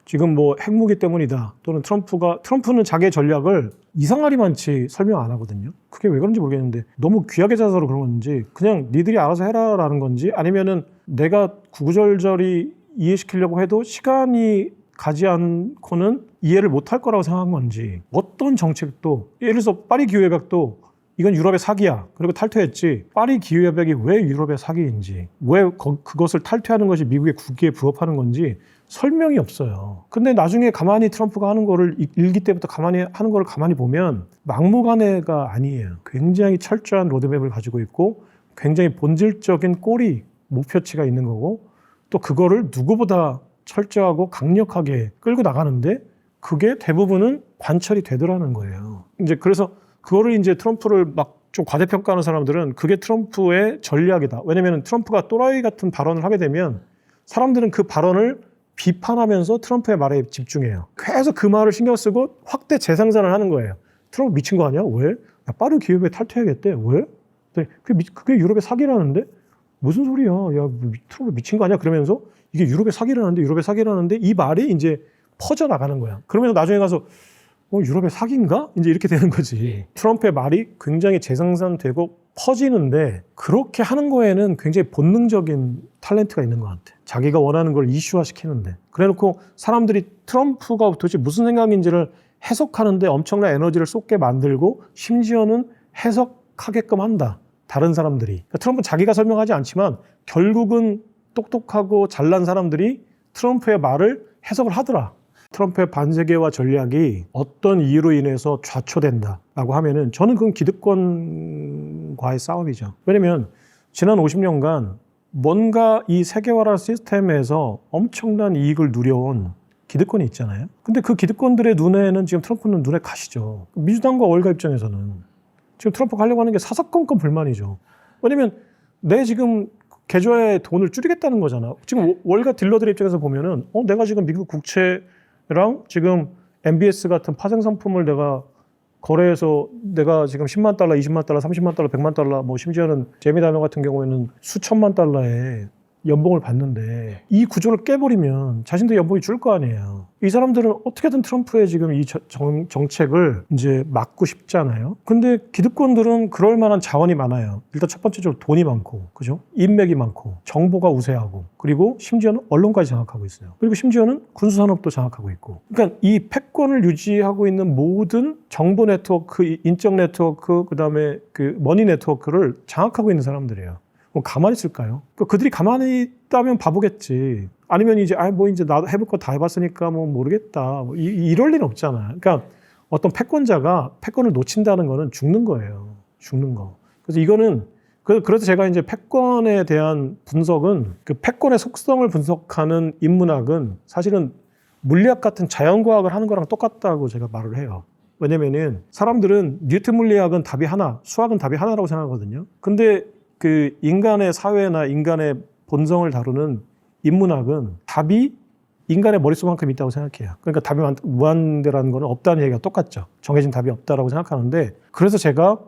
지금 뭐 핵무기 때문이다. 또는 트럼프는 자기의 전략을 이상하리만치 설명 안 하거든요. 그게 왜 그런지 모르겠는데 너무 귀하게 잡아서 그런 건지 그냥 니들이 알아서 해라라는 건지 아니면은 내가 구구절절히 이해시키려고 해도 시간이 가지 않고는 이해를 못할 거라고 생각한 건지 어떤 정책도 예를 들어서 파리 기후협약도 이건 유럽의 사기야. 그리고 탈퇴했지. 파리 기후협약이 왜 유럽의 사기인지 왜 그것을 탈퇴하는 것이 미국의 국기에 부합하는 건지 설명이 없어요. 근데 나중에 가만히 트럼프가 하는 거를 일기 때부터 가만히 하는 거를 가만히 보면 막무가내가 아니에요. 굉장히 철저한 로드맵을 가지고 있고 굉장히 본질적인 꼬리 목표치가 있는 거고 또 그거를 누구보다 철저하고 강력하게 끌고 나가는데 그게 대부분은 관철이 되더라는 거예요. 이제 그래서 그거를 이제 트럼프를 막 좀 과대평가하는 사람들은 그게 트럼프의 전략이다. 왜냐면 트럼프가 또라이 같은 발언을 하게 되면 사람들은 그 발언을 비판하면서 트럼프의 말에 집중해요. 계속 그 말을 신경 쓰고 확대 재생산을 하는 거예요. 트럼프 미친 거 아니야? 왜? 야, 빠른 기후에 탈퇴해야겠대. 왜? 그게 유럽의 사기라는데? 무슨 소리야? 야, 트럼프 미친 거 아니야? 그러면서 이게 유럽의 사기라는데 이 말이 이제 퍼져나가는 거야. 그러면서 나중에 가서 유럽의 사기인가? 이제 이렇게 되는 거지. 트럼프의 말이 굉장히 재생산되고 퍼지는데 그렇게 하는 거에는 굉장히 본능적인 탤런트가 있는 것 같아. 자기가 원하는 걸 이슈화시키는데. 그래놓고 사람들이 트럼프가 도대체 무슨 생각인지를 해석하는데 엄청난 에너지를 쏟게 만들고 심지어는 해석하게끔 한다. 다른 사람들이. 그러니까 트럼프는 자기가 설명하지 않지만 결국은 똑똑하고 잘난 사람들이 트럼프의 말을 해석을 하더라. 트럼프의 반세계화 전략이 어떤 이유로 인해서 좌초된다라고 하면은 저는 그건 기득권과의 싸움이죠. 왜냐면 지난 50년간 뭔가 이 세계화라는 시스템에서 엄청난 이익을 누려온 기득권이 있잖아요. 근데 그 기득권들의 눈에는 지금 트럼프는 눈에 가시죠. 민주당과 월가 입장에서는 지금 트럼프가 하려고 하는 게 사사건건 불만이죠. 왜냐면 내 지금 계좌에 돈을 줄이겠다는 거잖아. 지금 월가 딜러들 입장에서 보면은 내가 지금 미국 국채랑 지금 MBS 같은 파생 상품을 내가 거래해서 내가 지금 10만 달러, 20만 달러, 30만 달러, 100만 달러, 뭐 심지어는 재미다명 같은 경우에는 수천만 달러의 연봉을 받는데 이 구조를 깨버리면 자신들 연봉이 줄 거 아니에요. 이 사람들은 어떻게든 트럼프의 지금 이 정책을 이제 막고 싶잖아요. 근데 기득권들은 그럴 만한 자원이 많아요. 일단 첫 번째적으로 돈이 많고, 그죠? 인맥이 많고, 정보가 우세하고, 그리고 심지어는 언론까지 장악하고 있어요. 그리고 심지어는 군수산업도 장악하고 있고. 그러니까 이 패권을 유지하고 있는 모든 정보 네트워크, 인적 네트워크, 그다음에 그 머니 네트워크를 장악하고 있는 사람들이에요. 가만히 있을까요? 그들이 가만히 있다면 바보겠지. 아니면 이제 이제 나도 해볼 거 다 해봤으니까 뭐 모르겠다. 이럴 리는 없잖아. 그러니까 어떤 패권자가 패권을 놓친다는 거는 죽는 거예요. 죽는 거. 그래서 이거는 그래서 제가 이제 패권에 대한 분석은 그 패권의 속성을 분석하는 인문학은 사실은 물리학 같은 자연과학을 하는 거랑 똑같다고 제가 말을 해요. 왜냐면은 사람들은 뉴턴 물리학은 답이 하나, 수학은 답이 하나라고 생각하거든요. 근데 그 인간의 사회나 인간의 본성을 다루는 인문학은 답이 인간의 머릿속만큼 있다고 생각해요. 그러니까 답이 무한대라는 거는 없다는 얘기가 똑같죠. 정해진 답이 없다라고 생각하는데 그래서 제가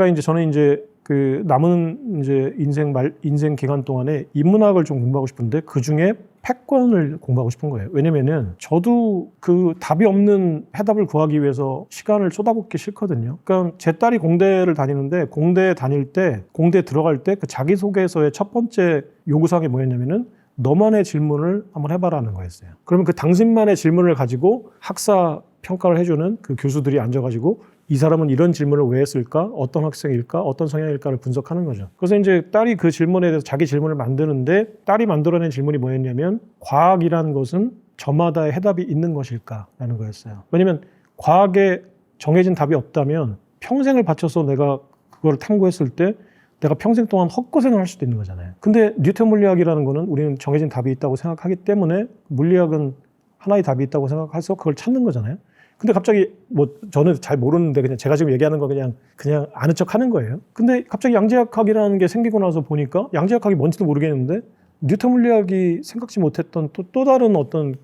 이제 저는 이제 그 남은 이제 인생 기간 동안에 인문학을 좀 공부하고 싶은데 그 중에 패권을 공부하고 싶은 거예요. 왜냐면은 저도 그 답이 없는 해답을 구하기 위해서 시간을 쏟아붓기 싫거든요. 그러니까 제 딸이 공대를 다니는데 공대 들어갈 때 그 자기소개서의 첫 번째 요구사항이 뭐였냐면은 너만의 질문을 한번 해봐라는 거였어요. 그러면 그 당신만의 질문을 가지고 학사 평가를 해주는 그 교수들이 앉아가지고 이 사람은 이런 질문을 왜 했을까? 어떤 학생일까? 어떤 성향일까를 분석하는 거죠. 그래서 이제 딸이 그 질문에 대해서 자기 질문을 만드는데 딸이 만들어낸 질문이 뭐였냐면 과학이라는 것은 저마다의 해답이 있는 것일까라는 거였어요. 왜냐면 과학에 정해진 답이 없다면 평생을 바쳐서 내가 그걸 탐구했을 때 내가 평생 동안 헛고생을 할 수도 있는 거잖아요. 근데 뉴턴 물리학이라는 거는 우리는 정해진 답이 있다고 생각하기 때문에 물리학은 하나의 답이 있다고 생각해서 그걸 찾는 거잖아요. 근데 갑자기 뭐 저는 잘 모르는데 그냥 제가 지금 얘기하는 거 그냥 아는 척 하는 거예요. 근데 갑자기 양자역학이라는 게 생기고 나서 보니까 양자역학이 뭔지도 모르겠는데 뉴턴 물리학이 생각지 못했던 또 다른 어떤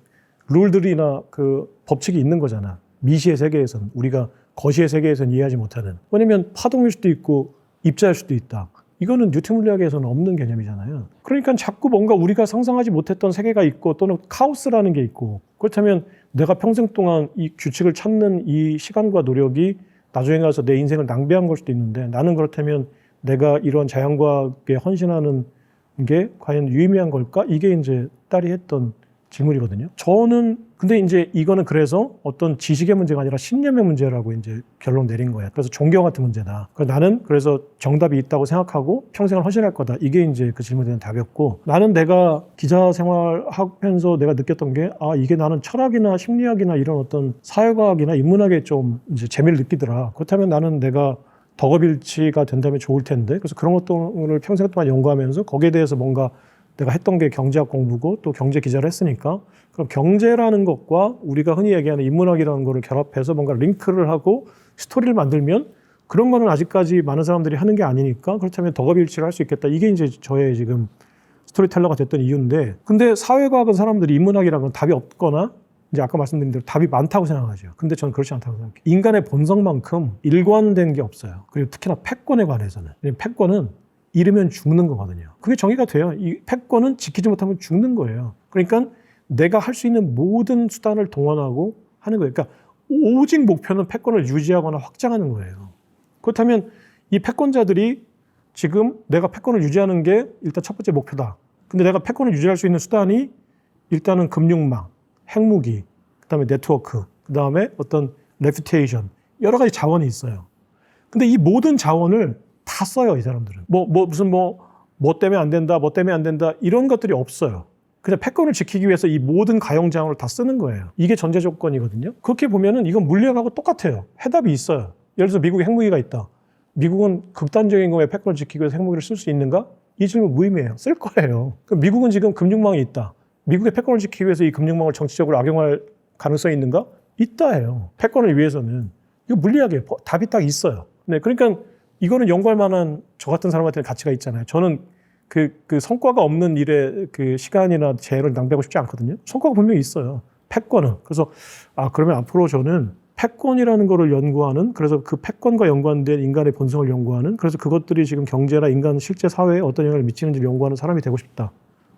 룰들이나 그 법칙이 있는 거잖아. 미시의 세계에서는, 우리가 거시의 세계에서는 이해하지 못하는. 왜냐면 파동일 수도 있고 입자일 수도 있다. 이거는 뉴턴 물리학에서는 없는 개념이잖아요. 그러니까 자꾸 뭔가 우리가 상상하지 못했던 세계가 있고 또는 카오스라는 게 있고, 그렇다면 내가 평생 동안 이 규칙을 찾는 이 시간과 노력이 나중에 가서 내 인생을 낭비한 걸 수도 있는데, 나는 그렇다면 내가 이런 자연과학에 헌신하는 게 과연 유의미한 걸까? 이게 이제 딸이 했던 질문이거든요. 저는 근데 이제 이거는 그래서 어떤 지식의 문제가 아니라 신념의 문제라고 이제 결론 내린 거예요. 그래서 종교 같은 문제다. 나는 그래서 정답이 있다고 생각하고 평생을 헌신할 거다. 이게 이제 그 질문에 대한 답이었고, 나는 내가 기자 생활하면서 내가 느꼈던 게, 이게 나는 철학이나 심리학이나 이런 어떤 사회과학이나 인문학에 좀 이제 재미를 느끼더라. 그렇다면 나는 내가 덕업일치가 된다면 좋을 텐데, 그래서 그런 것들을 평생 동안 연구하면서 거기에 대해서 뭔가 내가 했던 게 경제학 공부고 또 경제 기자를 했으니까, 그럼 경제라는 것과 우리가 흔히 얘기하는 인문학이라는 거를 결합해서 뭔가 링크를 하고 스토리를 만들면, 그런 거는 아직까지 많은 사람들이 하는 게 아니니까 그렇다면 덕업일치를 할 수 있겠다. 이게 이제 저의 지금 스토리텔러가 됐던 이유인데, 근데 사회과학은 사람들이 인문학이라는 건 답이 없거나 이제 아까 말씀드린 대로 답이 많다고 생각하죠. 근데 저는 그렇지 않다고 생각해요. 인간의 본성만큼 일관된 게 없어요. 그리고 특히나 패권에 관해서는. 패권은 잃으면 죽는 거거든요. 그게 정의가 돼요. 이 패권은 지키지 못하면 죽는 거예요. 그러니까 내가 할 수 있는 모든 수단을 동원하고 하는 거예요. 그러니까 오직 목표는 패권을 유지하거나 확장하는 거예요. 그렇다면 이 패권자들이 지금 내가 패권을 유지하는 게 일단 첫 번째 목표다. 근데 내가 패권을 유지할 수 있는 수단이 일단은 금융망, 핵무기, 그다음에 네트워크, 그다음에 어떤 레퓨테이션, 여러 가지 자원이 있어요. 근데 이 모든 자원을 다 써요, 이 사람들은. 뭐 때문에 안 된다, 뭐 때문에 안 된다, 이런 것들이 없어요. 그냥 패권을 지키기 위해서 이 모든 가용 자원을 다 쓰는 거예요. 이게 전제 조건이거든요. 그렇게 보면은 이건 물리학하고 똑같아요. 해답이 있어요. 예를 들어서 미국에 핵무기가 있다. 미국은 극단적인 거에 패권을 지키기 위해서 핵무기를 쓸 수 있는가? 이 질문 무의미해요. 쓸 거예요. 그럼 미국은 지금 금융망이 있다. 미국의 패권을 지키기 위해서 이 금융망을 정치적으로 악용할 가능성이 있는가? 있다예요. 패권을 위해서는. 이거 물리학이에요. 답이 딱 있어요. 네, 그러니까 이거는 연구할 만한 저 같은 사람한테는 가치가 있잖아요. 저는 그 성과가 없는 일에 그 시간이나 재를 낭비하고 싶지 않거든요. 성과가 분명히 있어요. 패권은. 그래서 그러면 앞으로 저는 패권이라는 거를 연구하는, 그래서 그 패권과 연관된 인간의 본성을 연구하는, 그래서 그것들이 지금 경제나 인간 실제 사회에 어떤 영향을 미치는지를 연구하는 사람이 되고 싶다.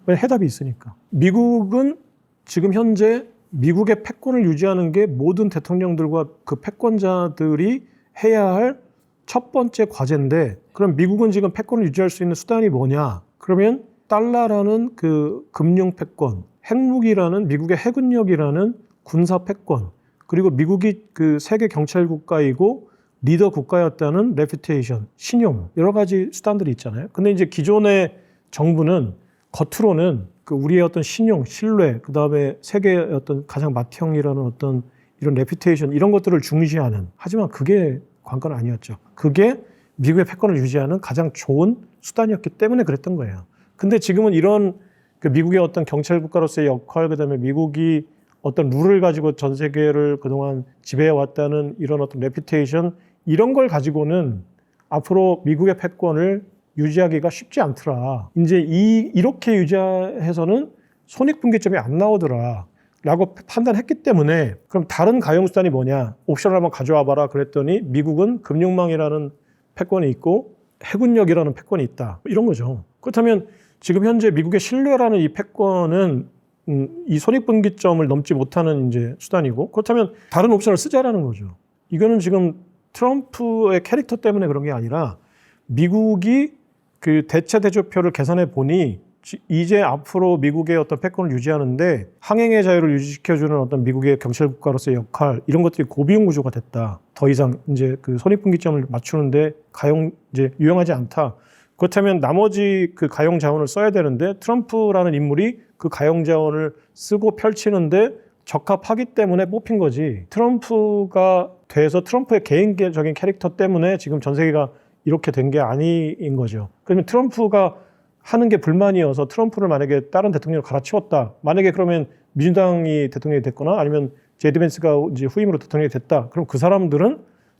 왜? 해답이 있으니까. 미국은 지금 현재 미국의 패권을 유지하는 게 모든 대통령들과 그 패권자들이 해야 할 첫 번째 과제인데, 그럼 미국은 지금 패권을 유지할 수 있는 수단이 뭐냐? 그러면 달러라는 그 금융 패권, 핵무기라는 미국의 핵은력이라는 군사 패권, 그리고 미국이 그 세계 경찰 국가이고 리더 국가였다는 레퓨테이션, 신용, 여러 가지 수단들이 있잖아요. 근데 이제 기존의 정부는 겉으로는 그 우리의 어떤 신용, 신뢰, 그 다음에 세계의 어떤 가장 맏형이라는 어떤 이런 레퓨테이션, 이런 것들을 중시하는, 하지만 그게 관건은 아니었죠. 그게 미국의 패권을 유지하는 가장 좋은 수단이었기 때문에 그랬던 거예요. 근데 지금은 이런 그 미국의 어떤 경찰 국가로서의 역할, 그다음에 미국이 어떤 룰을 가지고 전 세계를 그동안 지배해 왔다는 이런 어떤 레퓨테이션, 이런 걸 가지고는 앞으로 미국의 패권을 유지하기가 쉽지 않더라. 이제 이렇게 유지해서는 손익분기점이 안 나오더라 라고 판단했기 때문에, 그럼 다른 가용수단이 뭐냐? 옵션을 한번 가져와 봐라 그랬더니 미국은 금융망이라는 패권이 있고 핵운력이라는 패권이 있다. 이런 거죠. 그렇다면 지금 현재 미국의 신뢰라는 이 패권은 이 손익분기점을 넘지 못하는 이제 수단이고, 그렇다면 다른 옵션을 쓰자라는 거죠. 이거는 지금 트럼프의 캐릭터 때문에 그런 게 아니라 미국이 그 대체 대조표를 계산해 보니 이제 앞으로 미국의 어떤 패권을 유지하는데 항행의 자유를 유지시켜주는 어떤 미국의 경찰 국가로서의 역할, 이런 것들이 고비용 구조가 됐다. 더 이상 이제 그 손익분기점을 맞추는데 이제 유용하지 않다. 그렇다면 나머지 그 가용 자원을 써야 되는데 트럼프라는 인물이 그 가용 자원을 쓰고 펼치는데 적합하기 때문에 뽑힌 거지. 트럼프가 돼서 트럼프의 개인적인 캐릭터 때문에 지금 전 세계가 이렇게 된 게 아닌 거죠. 그러면 트럼프가 하는 게 불만이어서 트럼프를 만약에 다른 대통령을 갈아치웠다. 만약에 그러면 민주당이 대통령이 됐거나 아니면 제디 벤스가 이제 후임으로 대통령이 됐다. 그럼 그 사람들은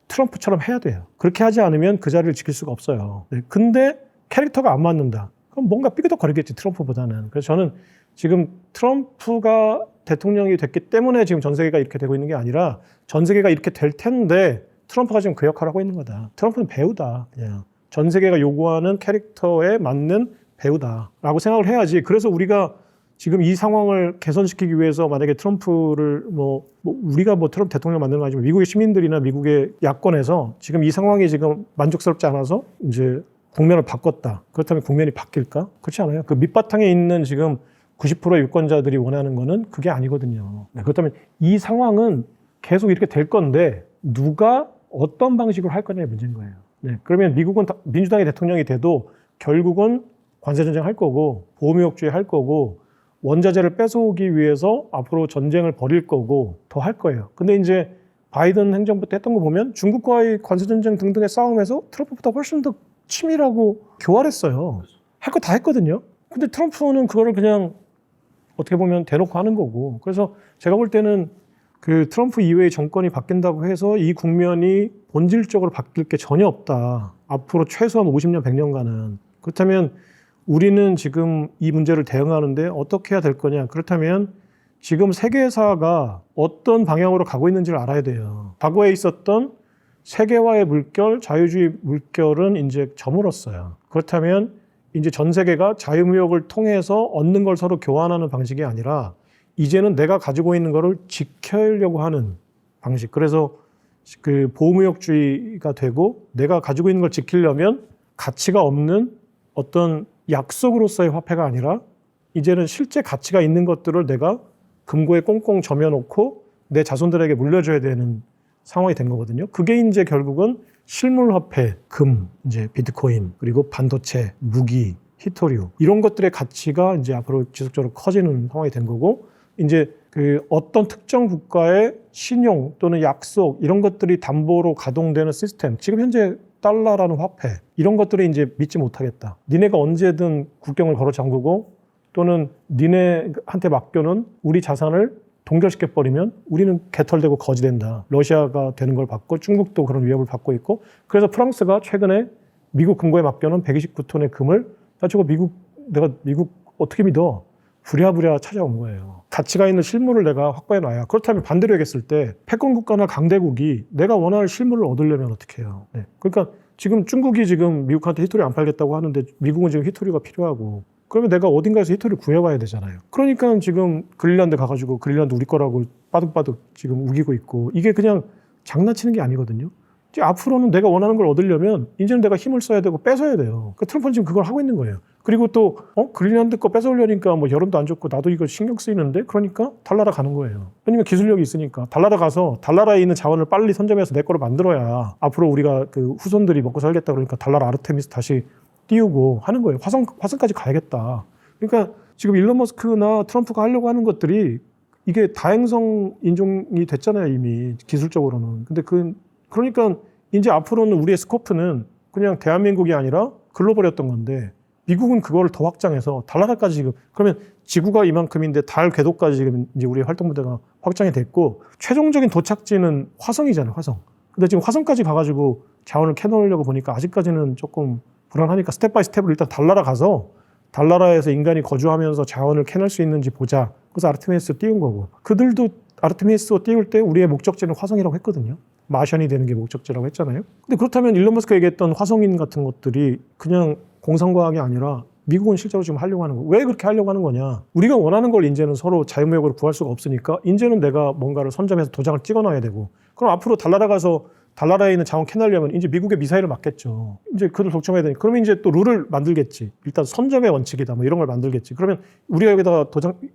트럼프처럼 해야 돼요. 그렇게 하지 않으면 그 자리를 지킬 수가 없어요. 네. 근데 캐릭터가 안 맞는다. 그럼 뭔가 삐그덕거리겠지, 트럼프보다는. 그래서 저는 지금 트럼프가 대통령이 됐기 때문에 지금 전 세계가 이렇게 되고 있는 게 아니라 전 세계가 이렇게 될 텐데 트럼프가 지금 그 역할을 하고 있는 거다. 트럼프는 배우다. 그냥 전 세계가 요구하는 캐릭터에 맞는 배우다라고 생각을 해야지. 그래서 우리가 지금 이 상황을 개선시키기 위해서 만약에 트럼프를 우리가 트럼프 대통령 만드는 거 아니지만 미국의 시민들이나 미국의 야권에서 지금 이 상황이 지금 만족스럽지 않아서 이제 국면을 바꿨다. 그렇다면 국면이 바뀔까? 그렇지 않아요. 그 밑바탕에 있는 지금 90%의 유권자들이 원하는 거는 그게 아니거든요. 그렇다면 이 상황은 계속 이렇게 될 건데 누가 어떤 방식으로 할 거냐의 문제인 거예요. 네. 그러면 미국은 민주당이 대통령이 돼도 결국은 관세전쟁 할 거고 보호무역주의 할 거고 원자재를 뺏어오기 위해서 앞으로 전쟁을 벌일 거고 더 할 거예요. 근데 이제 바이든 행정부 때 했던 거 보면 중국과의 관세전쟁 등등의 싸움에서 트럼프보다 훨씬 더 치밀하고 교활했어요. 할 거 다 했거든요. 근데 트럼프는 그거를 그냥 어떻게 보면 대놓고 하는 거고. 그래서 제가 볼 때는 그 트럼프 이후의 정권이 바뀐다고 해서 이 국면이 본질적으로 바뀔 게 전혀 없다. 앞으로 최소한 50년, 100년간은. 그렇다면 우리는 지금 이 문제를 대응하는데 어떻게 해야 될 거냐. 그렇다면 지금 세계사가 어떤 방향으로 가고 있는지를 알아야 돼요. 과거에 있었던 세계화의 물결, 자유주의 물결은 이제 저물었어요. 그렇다면 이제 전 세계가 자유무역을 통해서 얻는 걸 서로 교환하는 방식이 아니라 이제는 내가 가지고 있는 거를 지키려고 하는 방식. 그래서 그 보호무역주의가 되고 내가 가지고 있는 걸 지키려면 가치가 없는 어떤 약속으로서의 화폐가 아니라 이제는 실제 가치가 있는 것들을 내가 금고에 꽁꽁 점여놓고 내 자손들에게 물려줘야 되는 상황이 된 거거든요. 그게 이제 결국은 실물화폐, 금, 이제 비트코인, 그리고 반도체, 무기, 히토류 이런 것들의 가치가 이제 앞으로 지속적으로 커지는 상황이 된 거고 이제 그 어떤 특정 국가의 신용 또는 약속 이런 것들이 담보로 가동되는 시스템 지금 현재 달러라는 화폐 이런 것들을 이제 믿지 못하겠다. 니네가 언제든 국경을 걸어 잠그고 또는 니네한테 맡겨놓은 우리 자산을 동결시켜버리면 우리는 개털되고 거지된다. 러시아가 되는 걸 봤고 중국도 그런 위협을 받고 있고 그래서 프랑스가 최근에 미국 금고에 맡겨놓은 129톤의 금을 저거 내가 미국 어떻게 믿어? 부랴부랴 찾아온 거예요. 가치가 있는 실물을 내가 확보해 놔야. 그렇다면 반대로 얘기했을 때 패권 국가나 강대국이 내가 원하는 실물을 얻으려면 어떻게 해요? 네. 그러니까 지금 중국이 지금 미국한테 히토리 안 팔겠다고 하는데 미국은 지금 히토리가 필요하고 그러면 내가 어딘가에서 히토리를 구해와야 되잖아요. 그러니까 지금 그린란드 가가지고 그린란드 우리 거라고 빠득빠득 지금 우기고 있고 이게 그냥 장난치는 게 아니거든요. 이제 앞으로는 내가 원하는 걸 얻으려면 이제는 내가 힘을 써야 되고 뺏어야 돼요. 그러니까 트럼프는 지금 그걸 하고 있는 거예요. 그리고 또 그린란드 거 뺏어오려니까 뭐 여론도 안 좋고 나도 이거 신경 쓰이는데 그러니까 달나라 가는 거예요. 왜냐면 기술력이 있으니까 달나라 가서 달나라에 있는 자원을 빨리 선점해서 내 거를 만들어야 앞으로 우리가 그 후손들이 먹고 살겠다 그러니까 달나라 아르테미스 다시 띄우고 하는 거예요. 화성까지 가야겠다. 그러니까 지금 일론 머스크나 트럼프가 하려고 하는 것들이 이게 다행성 인종이 됐잖아요, 이미 기술적으로는. 근데 그러니까 이제 앞으로는 우리의 스코프는 그냥 대한민국이 아니라 글로벌이었던 건데 미국은 그거를 더 확장해서 달나라까지 지금 그러면 지구가 이만큼인데 달 궤도까지 지금 이제 우리의 활동부대가 확장이 됐고 최종적인 도착지는 화성이잖아요, 화성. 근데 지금 화성까지 가가지고 자원을 캐놓으려고 보니까 아직까지는 조금 불안하니까 스텝 바이 스텝으로 일단 달나라 가서 달나라에서 인간이 거주하면서 자원을 캐낼 수 있는지 보자. 그래서 아르테미스 띄운 거고 그들도 아르테미스 띄울 때 우리의 목적지는 화성이라고 했거든요. 마션이 되는 게 목적지라고 했잖아요. 근데 그렇다면 일론 머스크가 얘기했던 화성인 같은 것들이 그냥 공상과학이 아니라 미국은 실제로 지금 하려고 하는 거. 왜 그렇게 하려고 하는 거냐. 우리가 원하는 걸 이제는 서로 자유무역으로 구할 수가 없으니까 이제는 내가 뭔가를 선점해서 도장을 찍어놔야 되고 그럼 앞으로 달나라 가서 달나라에 있는 자원 캐내려면 이제 미국의 미사일을 맞겠죠. 이제 그걸 독점해야 되니까. 그러면 이제 또 룰을 만들겠지. 일단 선점의 원칙이다. 뭐 이런 걸 만들겠지. 그러면 우리가 여기다가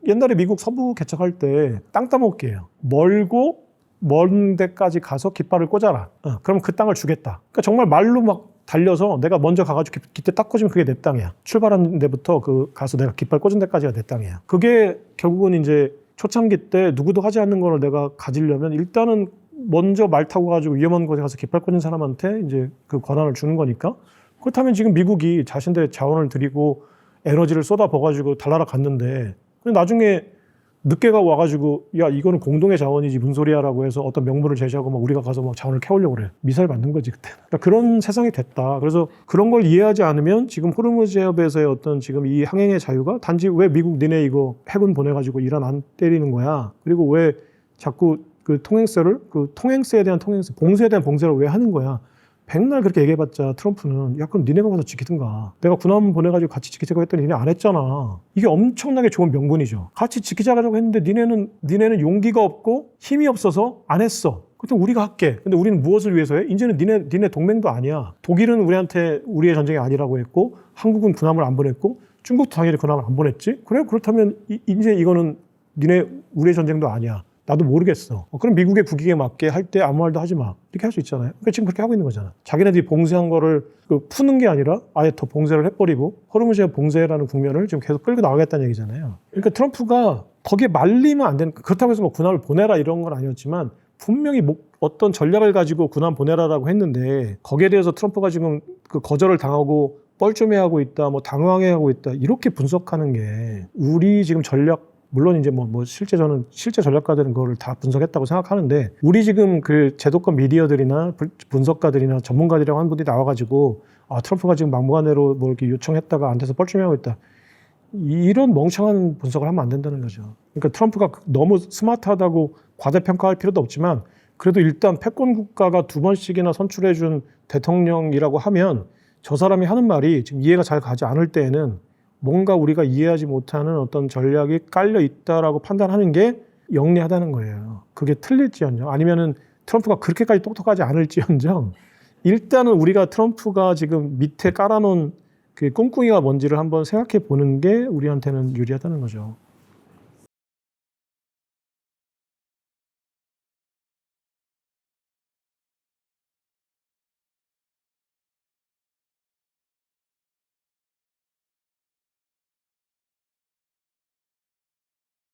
옛날에 미국 서부 개척할 때 땅 따먹기예요. 멀고 먼 데까지 가서 깃발을 꽂아라. 그럼 그 땅을 주겠다. 그러니까 정말 말로 막 달려서 내가 먼저 가가지고 깃대 딱 꽂으면 그게 내 땅이야. 출발한 데부터 가서 내가 깃발 꽂은 데까지가 내 땅이야. 그게 결국은 이제 초창기 때 누구도 하지 않는 걸 내가 가지려면 일단은 먼저 말 타고 가지고 위험한 곳에 가서 깃발 꽂은 사람한테 이제 그 권한을 주는 거니까. 그렇다면 지금 미국이 자신들의 자원을 들이고 에너지를 쏟아부어가지고 달나라 갔는데 나중에 늦게가 와가지고 야 이거는 공동의 자원이지 무슨 소리야라고 해서 어떤 명분을 제시하고 막 우리가 가서 막 자원을 캐오려고 그래. 미사일 맞는 거지 그때. 그러니까 그런 세상이 됐다. 그래서 그런 걸 이해하지 않으면 지금 호르무즈 해협에서의 어떤 지금 이 항행의 자유가 단지 왜 미국 니네 이거 해군 보내가지고 이란 안 때리는 거야. 그리고 왜 자꾸 그 통행세를 그 통행세에 대한 통행세, 봉쇄에 대한 봉쇄를 왜 하는 거야. 백날 그렇게 얘기해봤자 트럼프는 야 그럼 니네가 가서 지키든가. 내가 군함 보내가지고 같이 지키자고 했더니 니네 안 했잖아. 이게 엄청나게 좋은 명분이죠. 같이 지키자고 했는데 니네는 용기가 없고 힘이 없어서 안 했어. 그때 우리가 할게. 근데 우리는 무엇을 위해서 해? 이제는 니네 동맹도 아니야. 독일은 우리한테 우리의 전쟁이 아니라고 했고 한국은 군함을 안 보냈고 중국도 당연히 군함을 안 보냈지. 그래 그렇다면 이제 이거는 우리의 전쟁도 아니야. 나도 모르겠어. 그럼 미국의 국익에 맞게 할 때 아무 말도 하지 마. 이렇게 할 수 있잖아요. 그러니까 지금 그렇게 하고 있는 거잖아. 자기네들이 봉쇄한 거를 푸는 게 아니라 아예 더 봉쇄를 해버리고 호르무즈 봉쇄라는 국면을 지금 계속 끌고 나가겠다는 얘기잖아요. 그러니까 트럼프가 거기에 말리면 안 되는, 그렇다고 해서 뭐 군함을 보내라 이런 건 아니었지만 분명히 어떤 전략을 가지고 군함 보내라라고 했는데 거기에 대해서 트럼프가 지금 그 거절을 당하고 뻘쭘해하고 있다, 뭐 당황해하고 있다 이렇게 분석하는 게 우리 지금 전략, 물론 이제 저는 실제 전략가들은 그거를 다 분석했다고 생각하는데 우리 지금 그 제도권 미디어들이나 분석가들이나 전문가들이랑 한 분들이 나와가지고 트럼프가 지금 막무가내로 뭐 이렇게 요청했다가 안 돼서 뻘쭘해하고 있다. 이런 멍청한 분석을 하면 안 된다는 거죠. 그러니까 트럼프가 너무 스마트하다고 과대평가할 필요도 없지만 그래도 일단 패권 국가가 2번씩이나 선출해준 대통령이라고 하면 저 사람이 하는 말이 지금 이해가 잘 가지 않을 때에는 뭔가 우리가 이해하지 못하는 어떤 전략이 깔려 있다라고 판단하는 게 영리하다는 거예요. 그게 틀릴지언정 아니면은 트럼프가 그렇게까지 똑똑하지 않을지언정 일단은 우리가 트럼프가 지금 밑에 깔아놓은 그 꿍꿍이가 뭔지를 한번 생각해 보는 게 우리한테는 유리하다는 거죠.